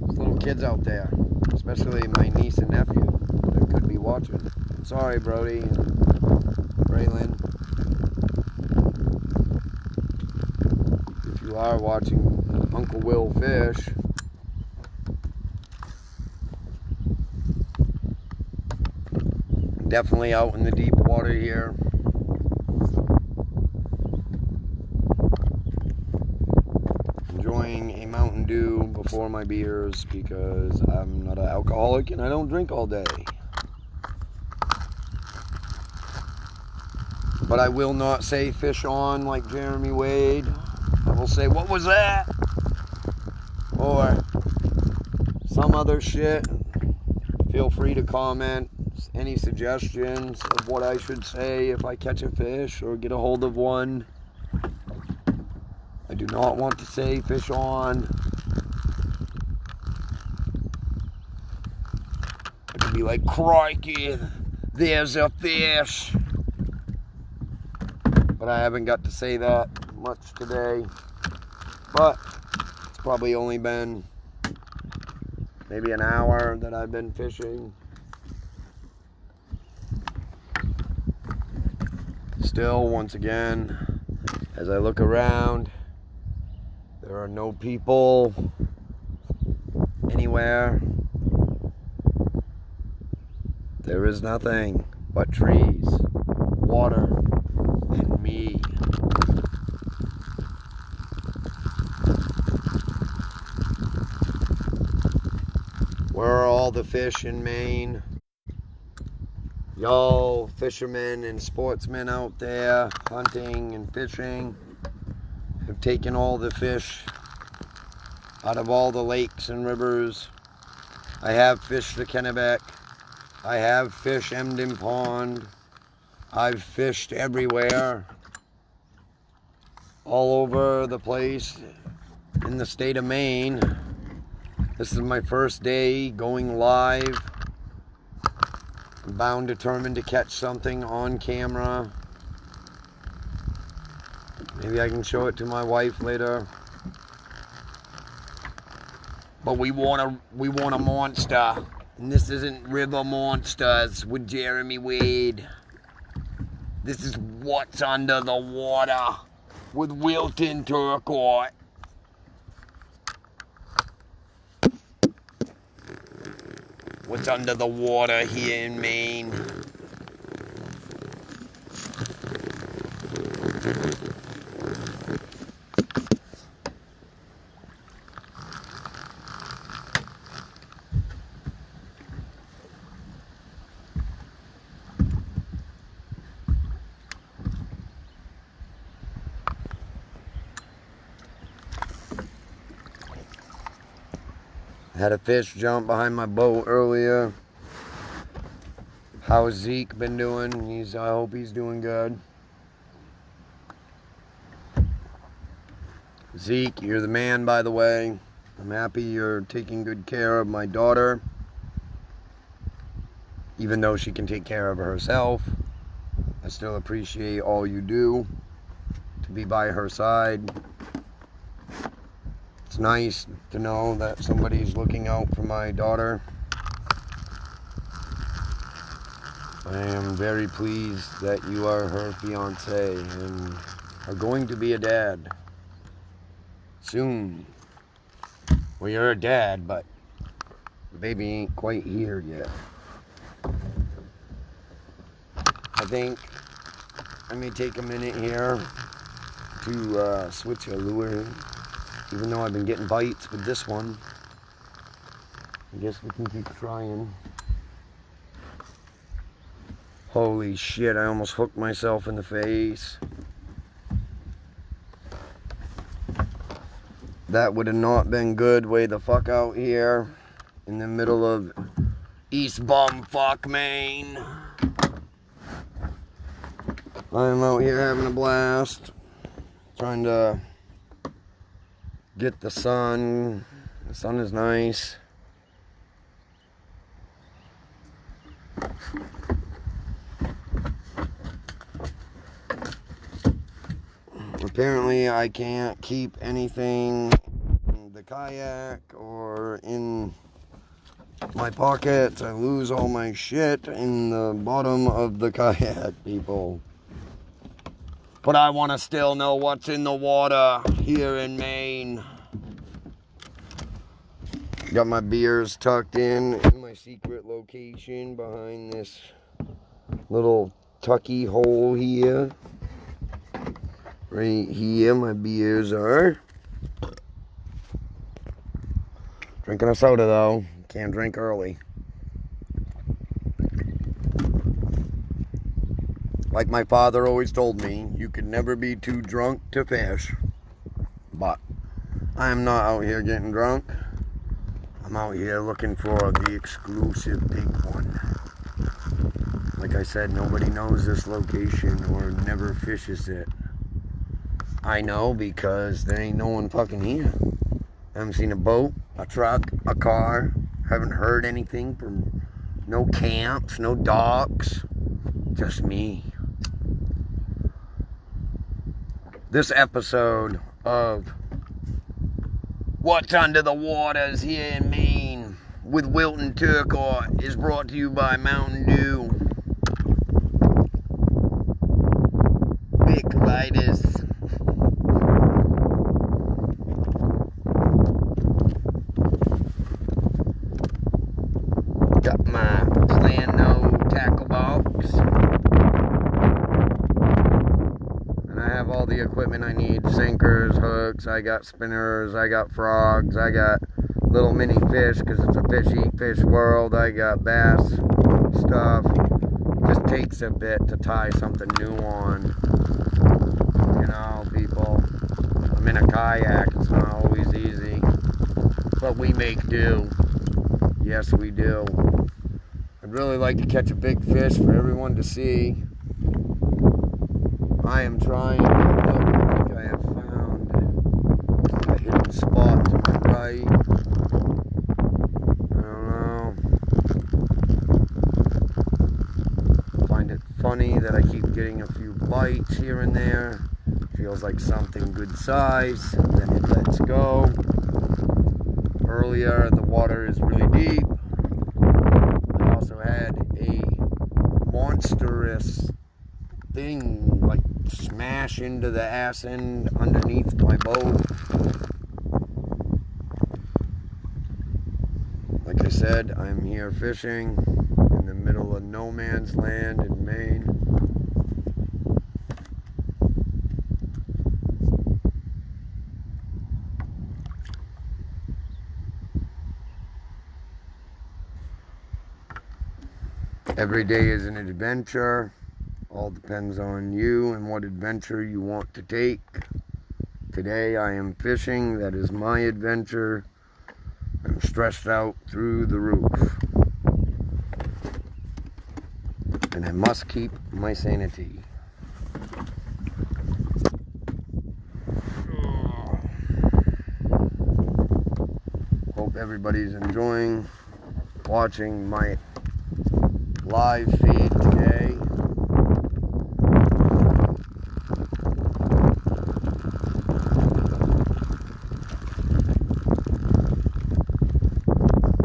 Speaker 1: There's little kids out there, especially my niece and nephew that could be watching. Sorry, Brody and Braylon. If you are watching Uncle Will fish, definitely out in the deep water here. before my beers because I'm not an alcoholic and I don't drink all day. But I will not say fish on like Jeremy Wade. I will say, what was that? Or some other shit. Feel free to comment any suggestions of what I should say if I catch a fish or get a hold of one. I do not want to say fish on. I could be like, crikey, there's a fish. But I haven't got to say that much today. But it's probably only been maybe an hour that I've been fishing. Still, once again, as I look around, there are no people anywhere. There is nothing but trees, water, and me. Where are all the fish in Maine? Y'all fishermen and sportsmen out there hunting and fishing have taken all the fish out of all the lakes and rivers. I have fished the Kennebec. I have fished Emden Pond. I've fished everywhere, all over the place in the state of Maine. This is my first day going live. I'm bound, determined to catch something on camera. Maybe I can show it to my wife later. But we want a monster. And this isn't River Monsters with Jeremy Wade. This is What's Under the Water with Wilton Turcotte. What's under the water here in Maine? Had a fish jump behind my boat earlier. How's Zeke been doing? I hope he's doing good. Zeke, you're the man, by the way. I'm happy you're taking good care of my daughter. Even though she can take care of herself, I still appreciate all you do to be by her side. It's nice to know that somebody's looking out for my daughter. I am very pleased that you are her fiance and are going to be a dad soon. Well, you're a dad, but the baby ain't quite here yet. I think I may take a minute here to switch a lure. Even though I've been getting bites with this one, I guess we can keep trying. Holy shit, I almost hooked myself in the face. That would have not been good way the fuck out here in the middle of East Bumfuck, Maine. I'm out here having a blast, trying to get the sun. The sun is nice. Apparently I can't keep anything in the kayak or in my pockets. I lose all my shit in the bottom of the kayak, people. But I want to still know what's in the water here in Maine. Got my beers tucked in my secret location behind this little tucky hole here. Right here my beers are. Drinking a soda though. Can't drink early. Like my father always told me, you can never be too drunk to fish. But I am not out here getting drunk. I'm out here looking for the exclusive big one. Like I said, nobody knows this location or never fishes it. I know because there ain't no one fucking here. I haven't seen a boat, a truck, a car. Haven't heard anything from no camps, no docks. Just me. This episode of What's Under the Waters here in Maine with Wilton Turcotte is brought to you by Mountain Dew. Big lighters. Got my Plano tackle box. And I have all the equipment I need. Sinkers, hooks, I got spinners, I got frogs, I got little mini fish because it's a fish eat fish world. I got bass stuff. Just takes a bit to tie something new on. You know, people. I'm in a kayak, it's not always easy. But we make do. Yes, we do. I'd really like to catch a big fish for everyone to see. I am trying. I think I have found a hidden spot to my right. I don't know. Find it funny that I keep getting a few bites here and there. Feels like something good size. Then it lets go. Earlier, the water is really deep. I also had a monstrous thing like smash into the ass end underneath my boat. Like I said, I'm here fishing in the middle of no man's land in Maine. Every day is an adventure. All depends on you and what adventure you want to take. Today I am fishing. That is my adventure. I'm stressed out through the roof. And I must keep my sanity. Hope everybody's enjoying watching my live feed today.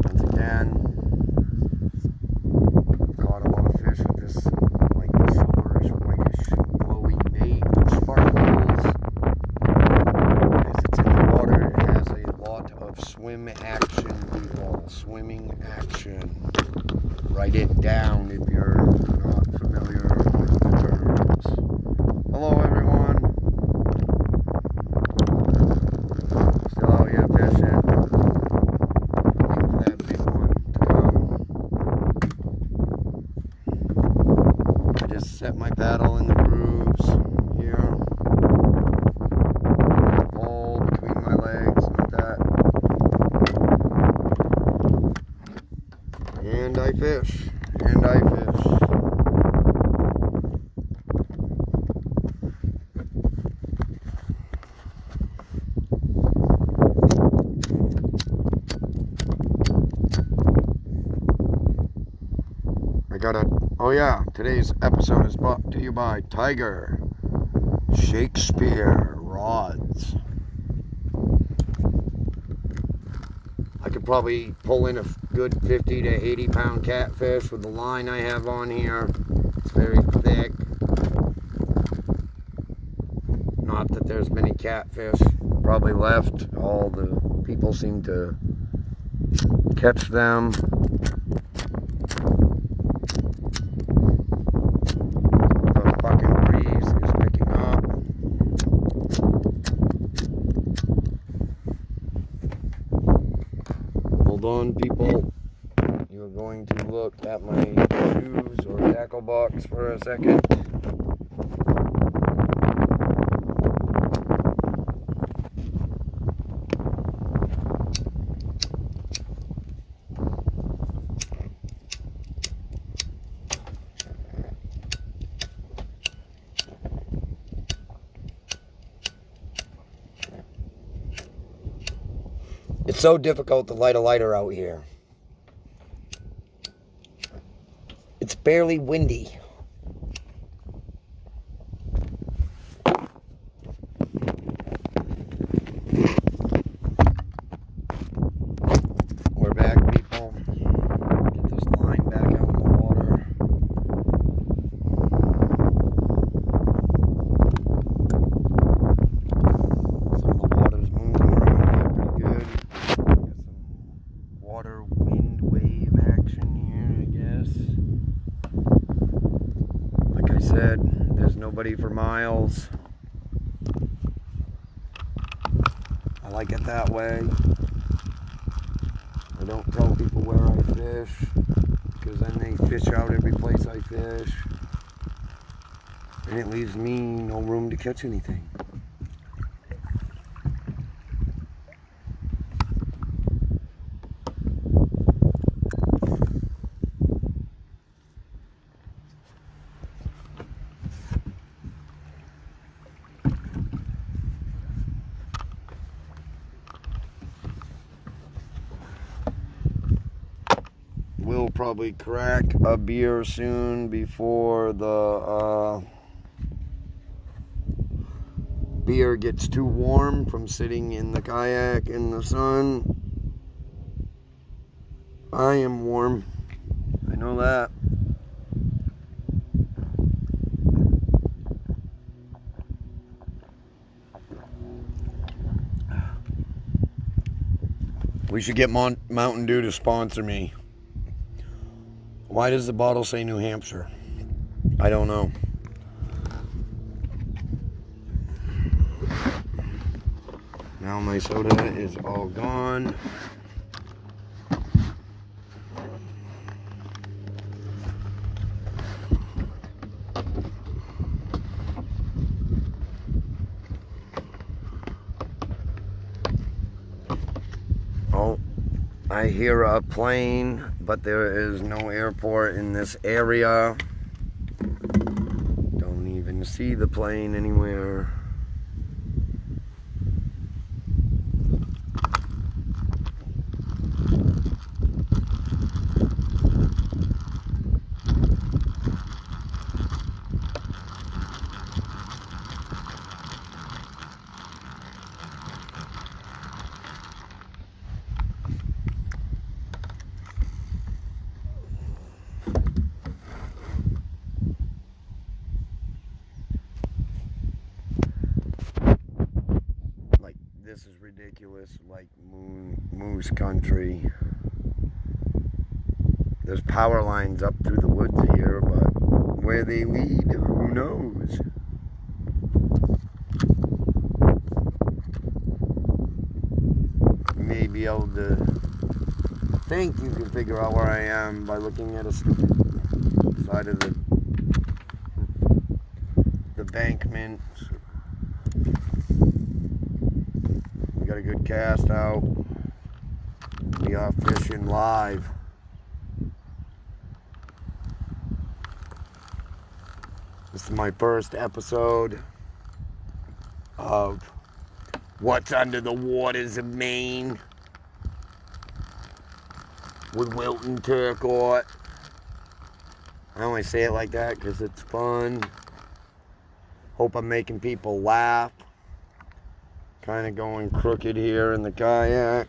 Speaker 1: Once again, caught a lot of fish with this like silverish, whitish, glowy bait, which sparkles. As it's in the water, it has a lot of swim action, people. Swimming action. Write it down if you're not familiar with the terms. Hello, everyone. Still out here fishing. Waiting for that big one to come. I just set my paddle in the grooves here. Pole between my legs like that. And I fish. And I fish. Oh yeah, today's episode is brought to you by Tiger Shakespeare rods. I could probably pull in a good 50 to 80 pound catfish with the line I have on here. It's very thick. Not that there's many catfish probably left. All the people seem to catch them. The fucking breeze is picking up. on, people. You're going to look at my shoes or tackle box for a second. It's so difficult to light a lighter out here. It's barely windy. We're back, people. Get this line back out in the water. Some of the water's moving around here pretty good. Got some water, wind, wave action here, I guess. Like I said, there's nobody for miles. I like it that way. I don't tell people where I fish, because then they fish out every place I fish, and it leaves me no room to catch anything. We'll probably crack a beer soon before the beer gets too warm from sitting in the kayak in the sun. I am warm. I know that. We should get Mountain Dew to sponsor me. Why does the bottle say New Hampshire? I don't know. Now my soda is all gone. Oh, I hear a plane, but there is no airport in this area. Don't even see the plane anywhere. This is ridiculous, like moose country. There's power lines up through the woods here, but where they lead, who knows? You may be able to think you can figure out where I am by looking at a stupid side of the embankment. Got a good cast out. We are fishing live. This is my first episode of What's Under the Waters of Maine with Wilton Turcotte. I only say it like that because it's fun. Hope I'm making people laugh. Kind of going crooked here in the kayak.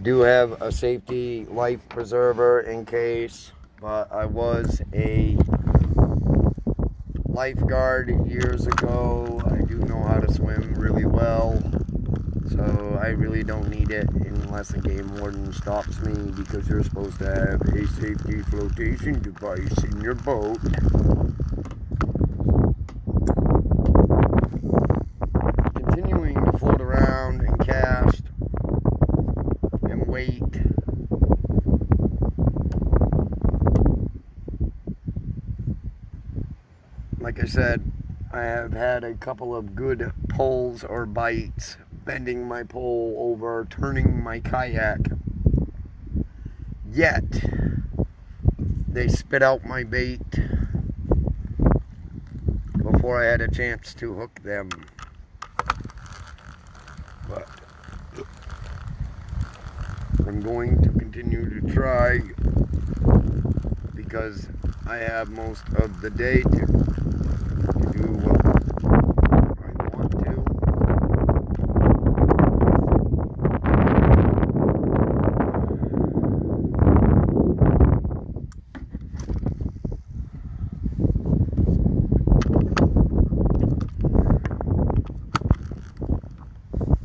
Speaker 1: Do have a safety life preserver in case, but I was a lifeguard years ago. I do know how to swim really well, so I really don't need it unless a game warden stops me, because you're supposed to have a safety flotation device in your boat. Continuing to float around and cast. weight. Like I said, I have had a couple of good pulls or bites, bending my pole over, turning my kayak. Yet, they spit out my bait before I had a chance to hook them. But I'm going to continue to try because I have most of the day to do what I want to.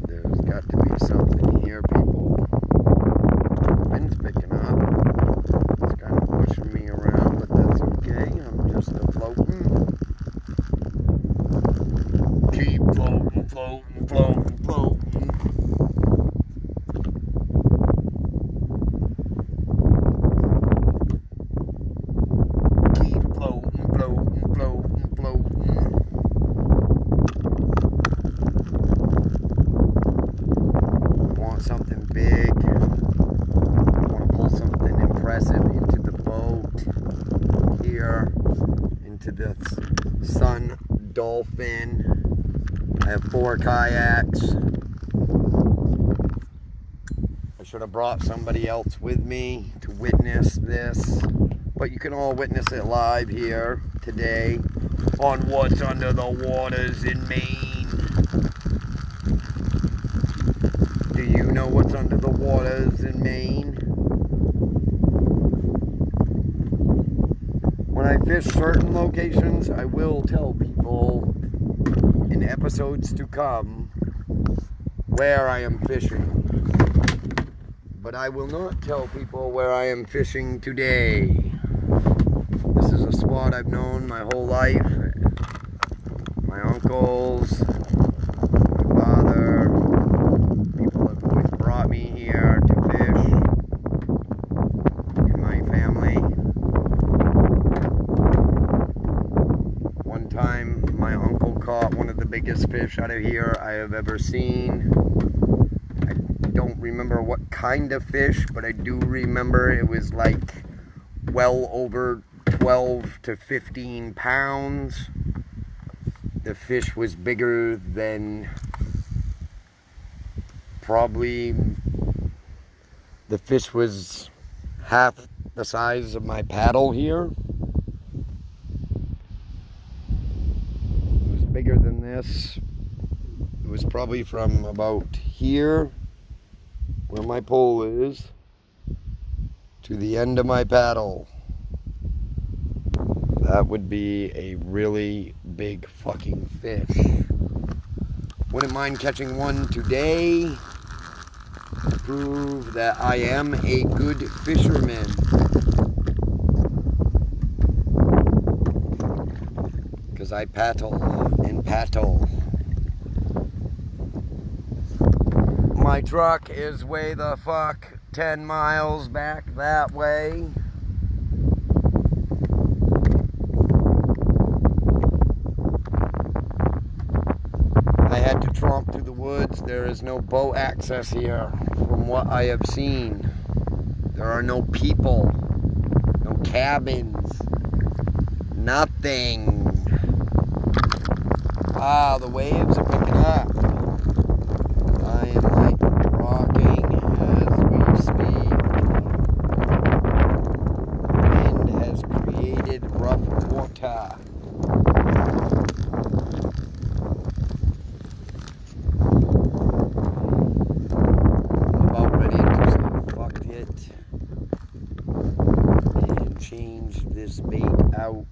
Speaker 1: There's got to be something here, people. The wind's picking up. It's kind of pushing me around, but that's okay. I'm just floating. Keep floating, floating, floating, floating. Keep floating, floating, floating, floating. I want something big. I want to pull something impressive into the boat here, into the Sun Dolphin. I have 4 kayaks. I should have brought somebody else with me to witness this, but you can all witness it live here today on What's Under the Waters in Maine. Do you know what's under the waters in Maine? When I fish certain locations, I will tell people in episodes to come where I am fishing. But I will not tell people where I am fishing today. This is a spot I've known my whole life. My uncles, my father, people have always brought me here to fish in my family. One time my uncle caught one of the biggest fish out of here I have ever seen. I don't remember what kind of fish, but I do remember it was like well over 12 to 15 pounds. The fish was bigger than probably, the fish was half the size of my paddle here. It was bigger than this. It was probably from about here, where my pole is, to the end of my paddle. That would be a really big fucking fish. Wouldn't mind catching one today to prove that I am a good fisherman. Because I paddle and paddle. My truck is way the fuck 10 miles back that way. I had to tromp through the woods. There is no boat access here from what I have seen. There are no people, no cabins, nothing. Ah, the waves are picking up. I am like rocking as we speak. Wind has created rough water. I'm about ready to say fuck it and change this bait out.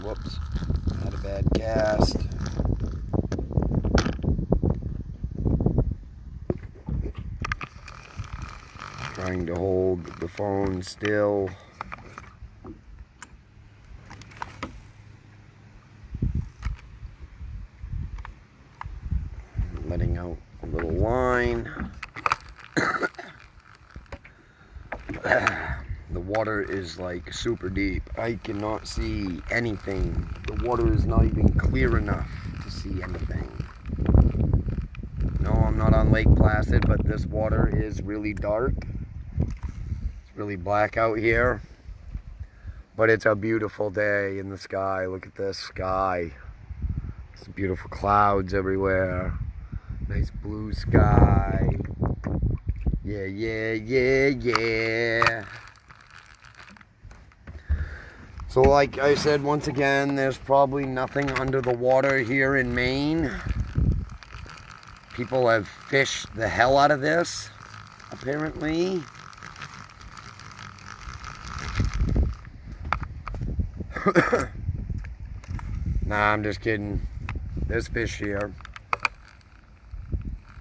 Speaker 1: Whoops, had a bad cast. Trying to hold the phone still. letting out a little line. The water is like super deep. I cannot see anything. The water is not even clear enough to see anything. No, I'm not on Lake Placid, but this water is really dark. It's really black out here. But it's a beautiful day in the sky. Look at this sky. There's beautiful clouds everywhere. Nice blue sky. Yeah, yeah, yeah, yeah. So like I said, once again, there's probably nothing under the water here in Maine. People have fished the hell out of this, apparently. Nah, I'm just kidding. There's fish here.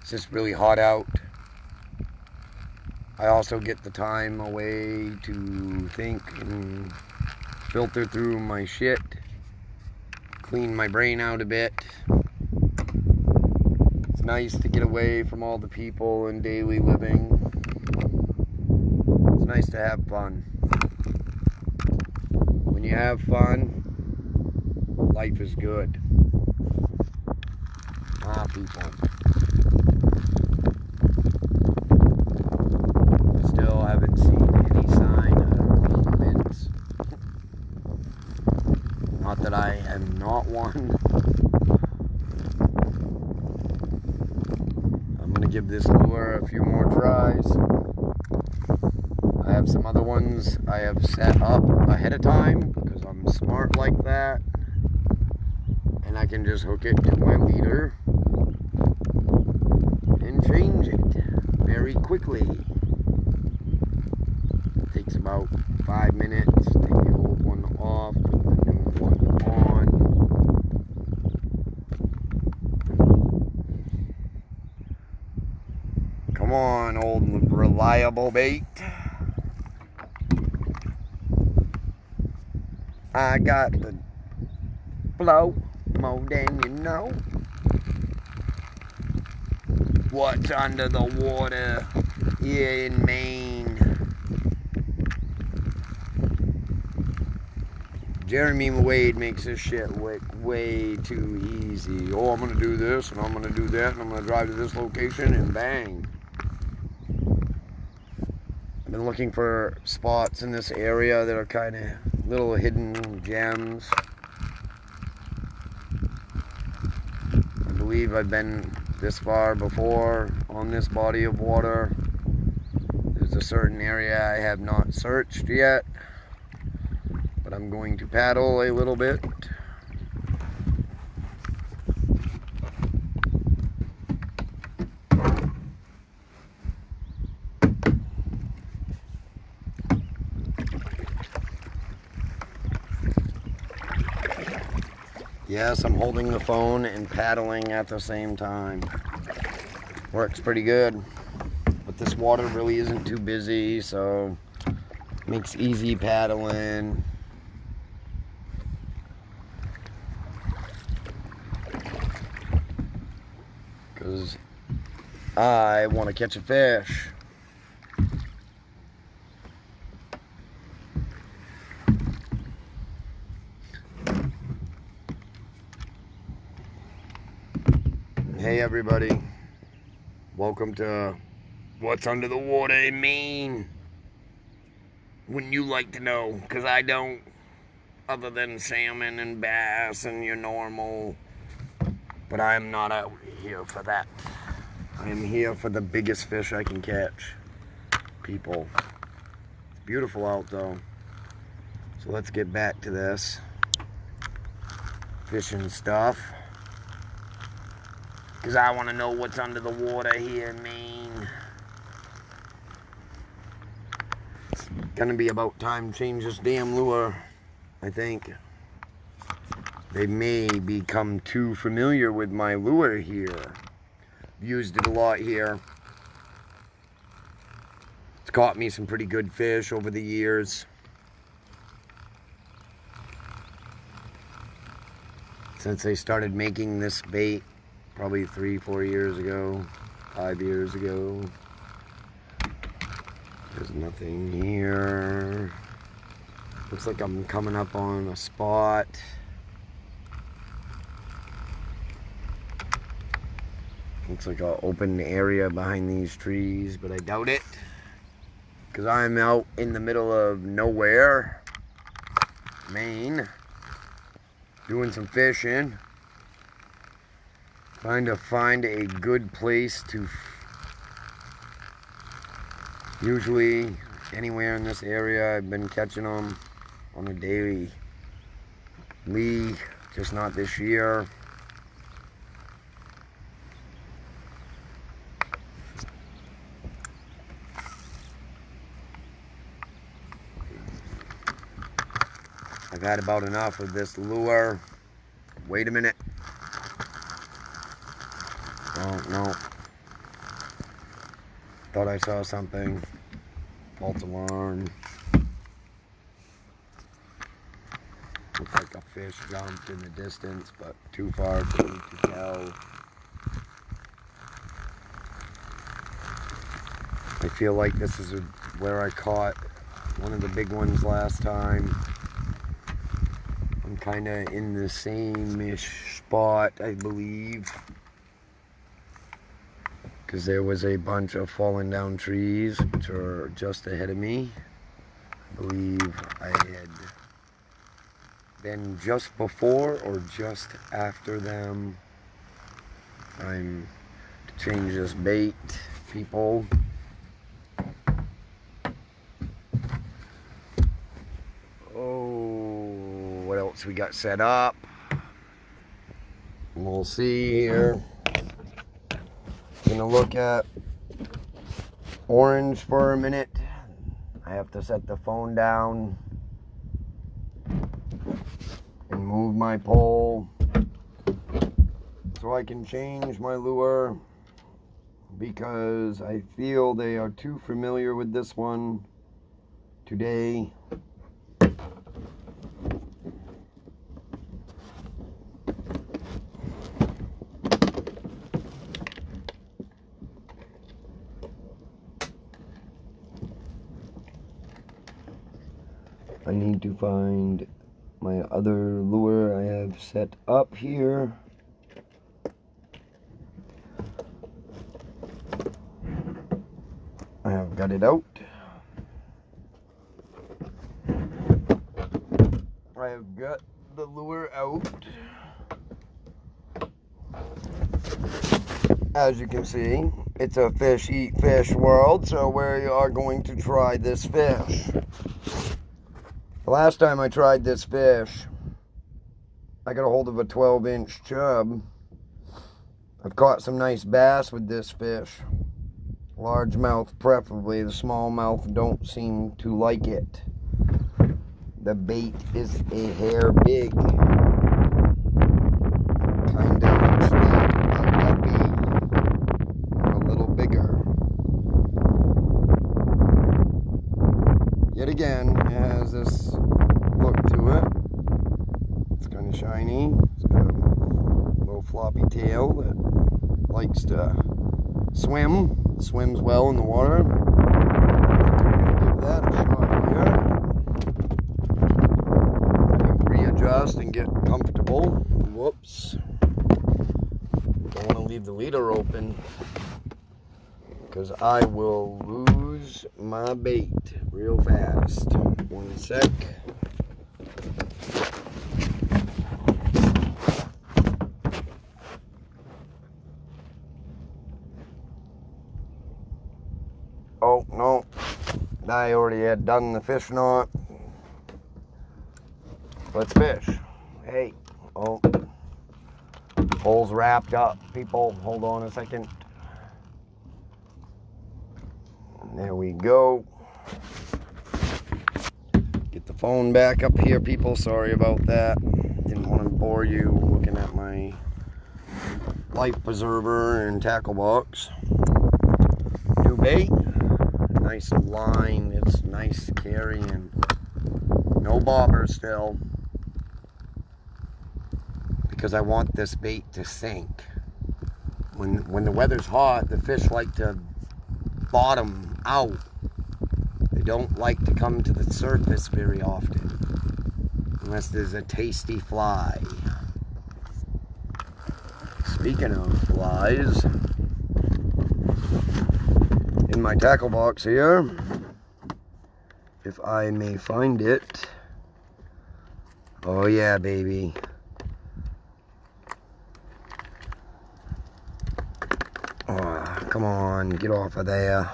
Speaker 1: It's just really hot out. I also get the time away to think and filter through my shit, clean my brain out a bit. It's nice to get away from all the people and daily living. It's nice to have fun. When you have fun, life is good. People. Still haven't seen any sign of humans. Not that I am not one. I'm gonna give this lure a few more tries. I have some other ones I have set up ahead of time because I'm smart like that. And I can just hook it to my leader and change it very quickly. It takes about 5 minutes. Take the old one off, put the new one on. Come on, old reliable bait. I got the blow more than you know. What's under the water here in Maine? Jeremy Wade makes this shit way too easy. Oh, I'm gonna do this and I'm gonna do that and I'm gonna drive to this location and bang. I've been looking for spots in this area that are kind of little hidden gems. I believe I've been this far before on this body of water. There's a certain area I have not searched yet, but I'm going to paddle a little bit. Yes, I'm holding the phone and paddling at the same time. Works pretty good. But this water really isn't too busy, so makes easy paddling. Because I want to catch a fish. Hey everybody, welcome to What's Under the Water in Maine. Wouldn't you like to know? Because I don't, other than salmon and bass and your normal. But I am not out here for that. I am here for the biggest fish I can catch. People. It's beautiful out though. So let's get back to this fishing stuff. Because I want to know what's under the water here in Maine. It's going to be about time to change this damn lure, I think. They may become too familiar with my lure here. Used it a lot here. It's caught me some pretty good fish over the years. Since they started making this bait probably 3-4 years ago, 5 years ago. There's nothing here. Looks like I'm coming up on a spot. Looks like an open area behind these trees, but I doubt it. Because I'm out in the middle of nowhere, Maine, doing some fishing. Trying to find a good place to... Usually, anywhere in this area, I've been catching them on a daily. Just not this year. I've had about enough of this lure. Wait a minute. Oh, no. Thought I saw something. False alarm. Looks like a fish jumped in the distance, but too far for me to tell. I feel like this is where I caught one of the big ones last time. I'm kind of in the same-ish spot, I believe. Because there was a bunch of fallen down trees, which are just ahead of me. I believe I had been just before or just after them. Time to change this bait, people. Oh, what else we got set up? We'll see here. Gonna look at orange for a minute. I have to set the phone down and move my pole so I can change my lure, because I feel they are too familiar with this one today. I need to find my other lure I have set up here. I have got it out. I have got the lure out. As you can see, it's a fish eat fish world, so we are going to try this fish. The last time I tried this fish, I got a hold of a 12-inch chub. I've caught some nice bass with this fish. Largemouth preferably. The smallmouth don't seem to like it. The bait is a hair big. Kind of looks like a guppy, or a little bigger. Yet again, it has this look to it. It's kind of shiny. It's got a little floppy tail that likes to swim. Swims well in the water. Give that a shot here. Readjust and get comfortable. Whoops. Don't want to leave the leader open, because I will lose my bait real fast. 1 sec. Oh, no. I already had done the fish knot. Let's fish. Hey. Oh. Pole's wrapped up, people. Hold on a second. There we go. Get the phone back up here, people. Sorry about that. Didn't want to bore you looking at my life preserver and tackle box. New bait. Nice line. It's nice carrying. No bobber still, because I want this bait to sink. when the weather's hot, the fish like to bottom out. They don't like to come to the surface very often, unless there's a tasty fly. Speaking of flies, in my tackle box here, if I may find it. Oh yeah, baby. Oh, come on, get off of there.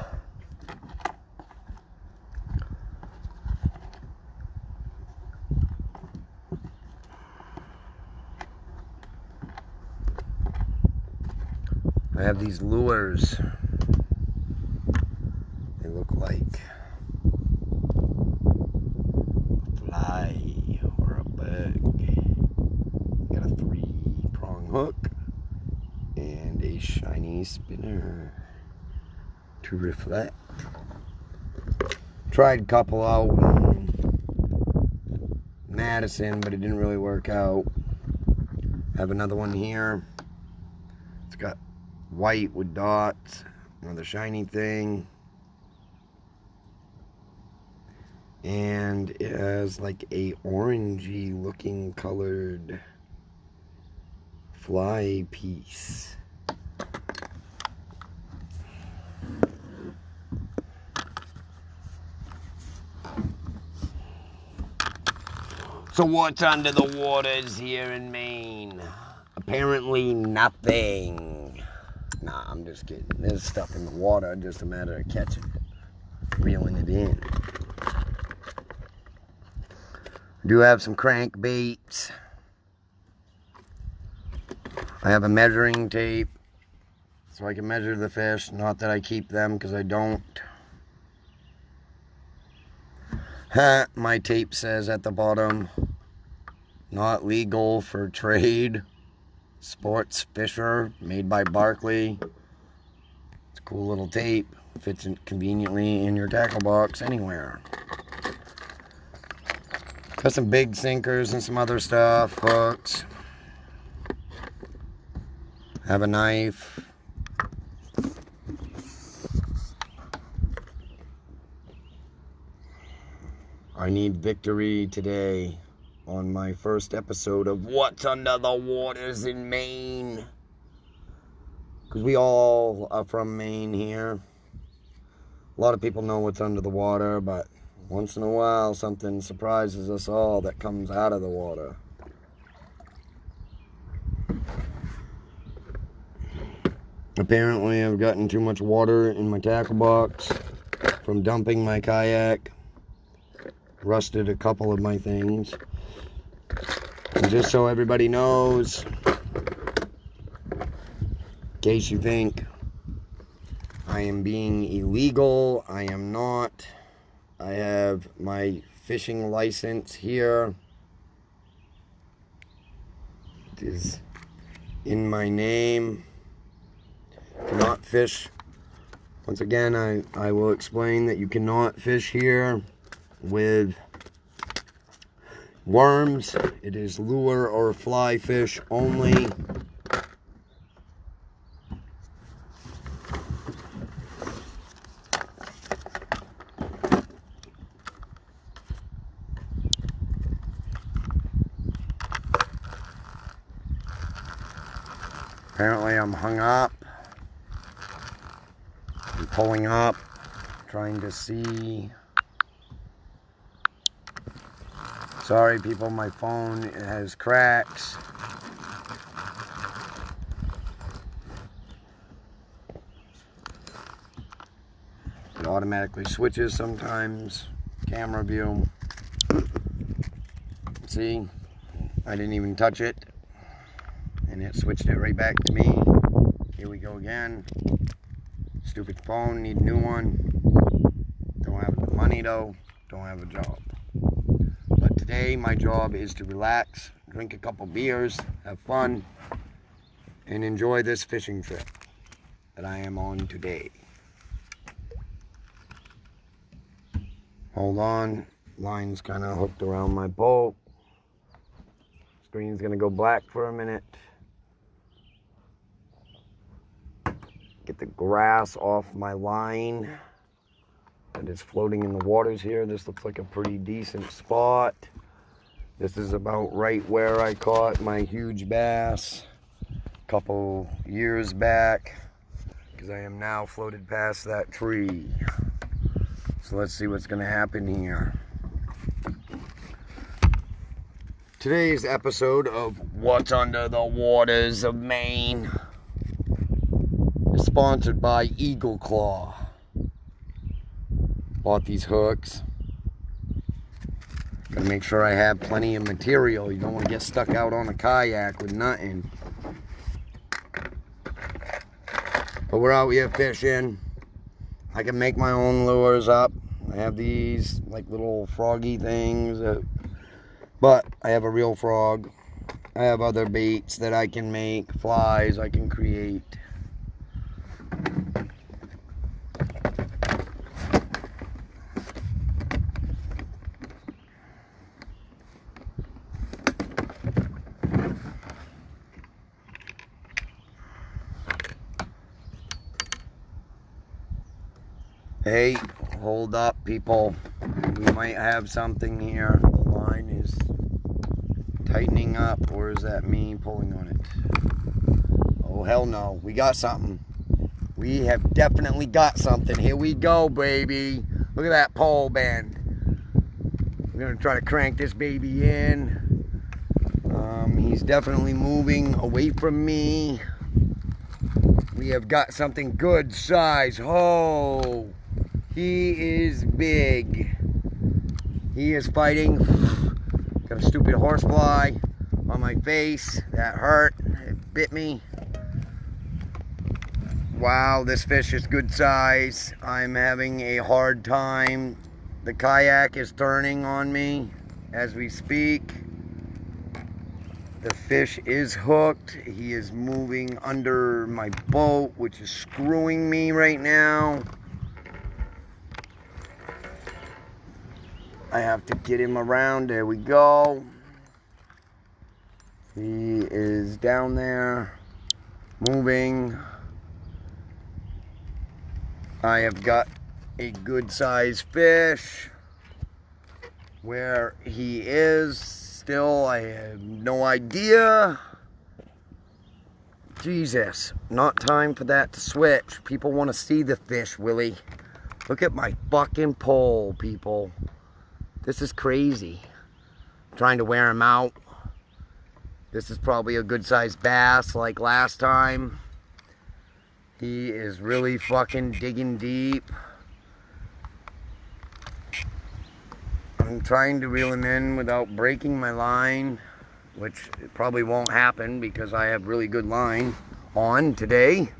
Speaker 1: I have these lures. They look like a fly or a bug. Got a 3-prong hook and a shiny spinner to reflect. Tried a couple out in Madison, but it didn't really work out. Have another one here. It's got white with dots, another shiny thing, and it has like a orangey looking colored fly piece. So what's under the waters here in Maine? Apparently nothing. Nah, I'm just kidding. There's stuff in the water, just a matter of catching it, reeling it in. I do have some crankbaits. I have a measuring tape so I can measure the fish. Not that I keep them, because I don't. My tape says at the bottom, not legal for trade. Sports Fisher, made by Barkley. It's a cool little tape. Fits in conveniently in your tackle box anywhere. Got some big sinkers and some other stuff, hooks. Have a knife. I need victory today on my first episode of What's Under the Waters in Maine. Because we all are from Maine here. A lot of people know what's under the water, but once in a while something surprises us all that comes out of the water. Apparently I've gotten too much water in my tackle box from dumping my kayak. Rusted a couple of my things. And just so everybody knows, in case you think I am being illegal, I am not. I have my fishing license here. It is in my name. Cannot fish. Once again, I will explain that you cannot fish here with worms. It is lure or fly fish only. Apparently I'm hung up. I'm pulling up, trying to see. Sorry people, my phone has cracks. It automatically switches sometimes. Camera view. See, I didn't even touch it, and it switched it right back to me. Here we go again. Stupid phone, need a new one. Don't have the money though, don't have a job. But today my job is to relax, drink a couple beers, have fun, and enjoy this fishing trip that I am on today. Hold on, line's kind of hooked around my pole. Screen's gonna go black for a minute. Get the grass off my line that is floating in the waters here. This looks like a pretty decent spot. This is about right where I caught my huge bass a couple years back, because I am now floated past that tree. So let's see what's going to happen here. Today's episode of What's Under the Waters of Maine is sponsored by Eagle Claw. Bought these hooks. Gotta make sure I have plenty of material. You don't want to get stuck out on a kayak with nothing. But we're out here fishing. I can make my own lures up. I have these like little froggy things, but I have a real frog. I have other baits that I can make, flies I can create. Hey, hold up, people. We might have something here. The line is tightening up, or is that me pulling on it? Oh, hell no. We got something. We have definitely got something. Here we go, baby. Look at that pole bend. We're going to try to crank this baby in. He's definitely moving away from me. We have got something good size. Oh, he is big. He is fighting. Got a stupid horsefly on my face. That hurt. It bit me. Wow, this fish is good size. I'm having a hard time. The kayak is turning on me as we speak. The fish is hooked. He is moving under my boat, which is screwing me right now. I have to get him around. There we go. He is down there, moving. I have got a good sized fish. Where he is still, I have no idea. Jesus, not time for that to switch. People want to see the fish, Willie. Look at my fucking pole, people. This is crazy. I'm trying to wear him out. This is probably a good sized bass like last time. He is really fucking digging deep. I'm trying to reel him in without breaking my line, which probably won't happen because I have really good line on today.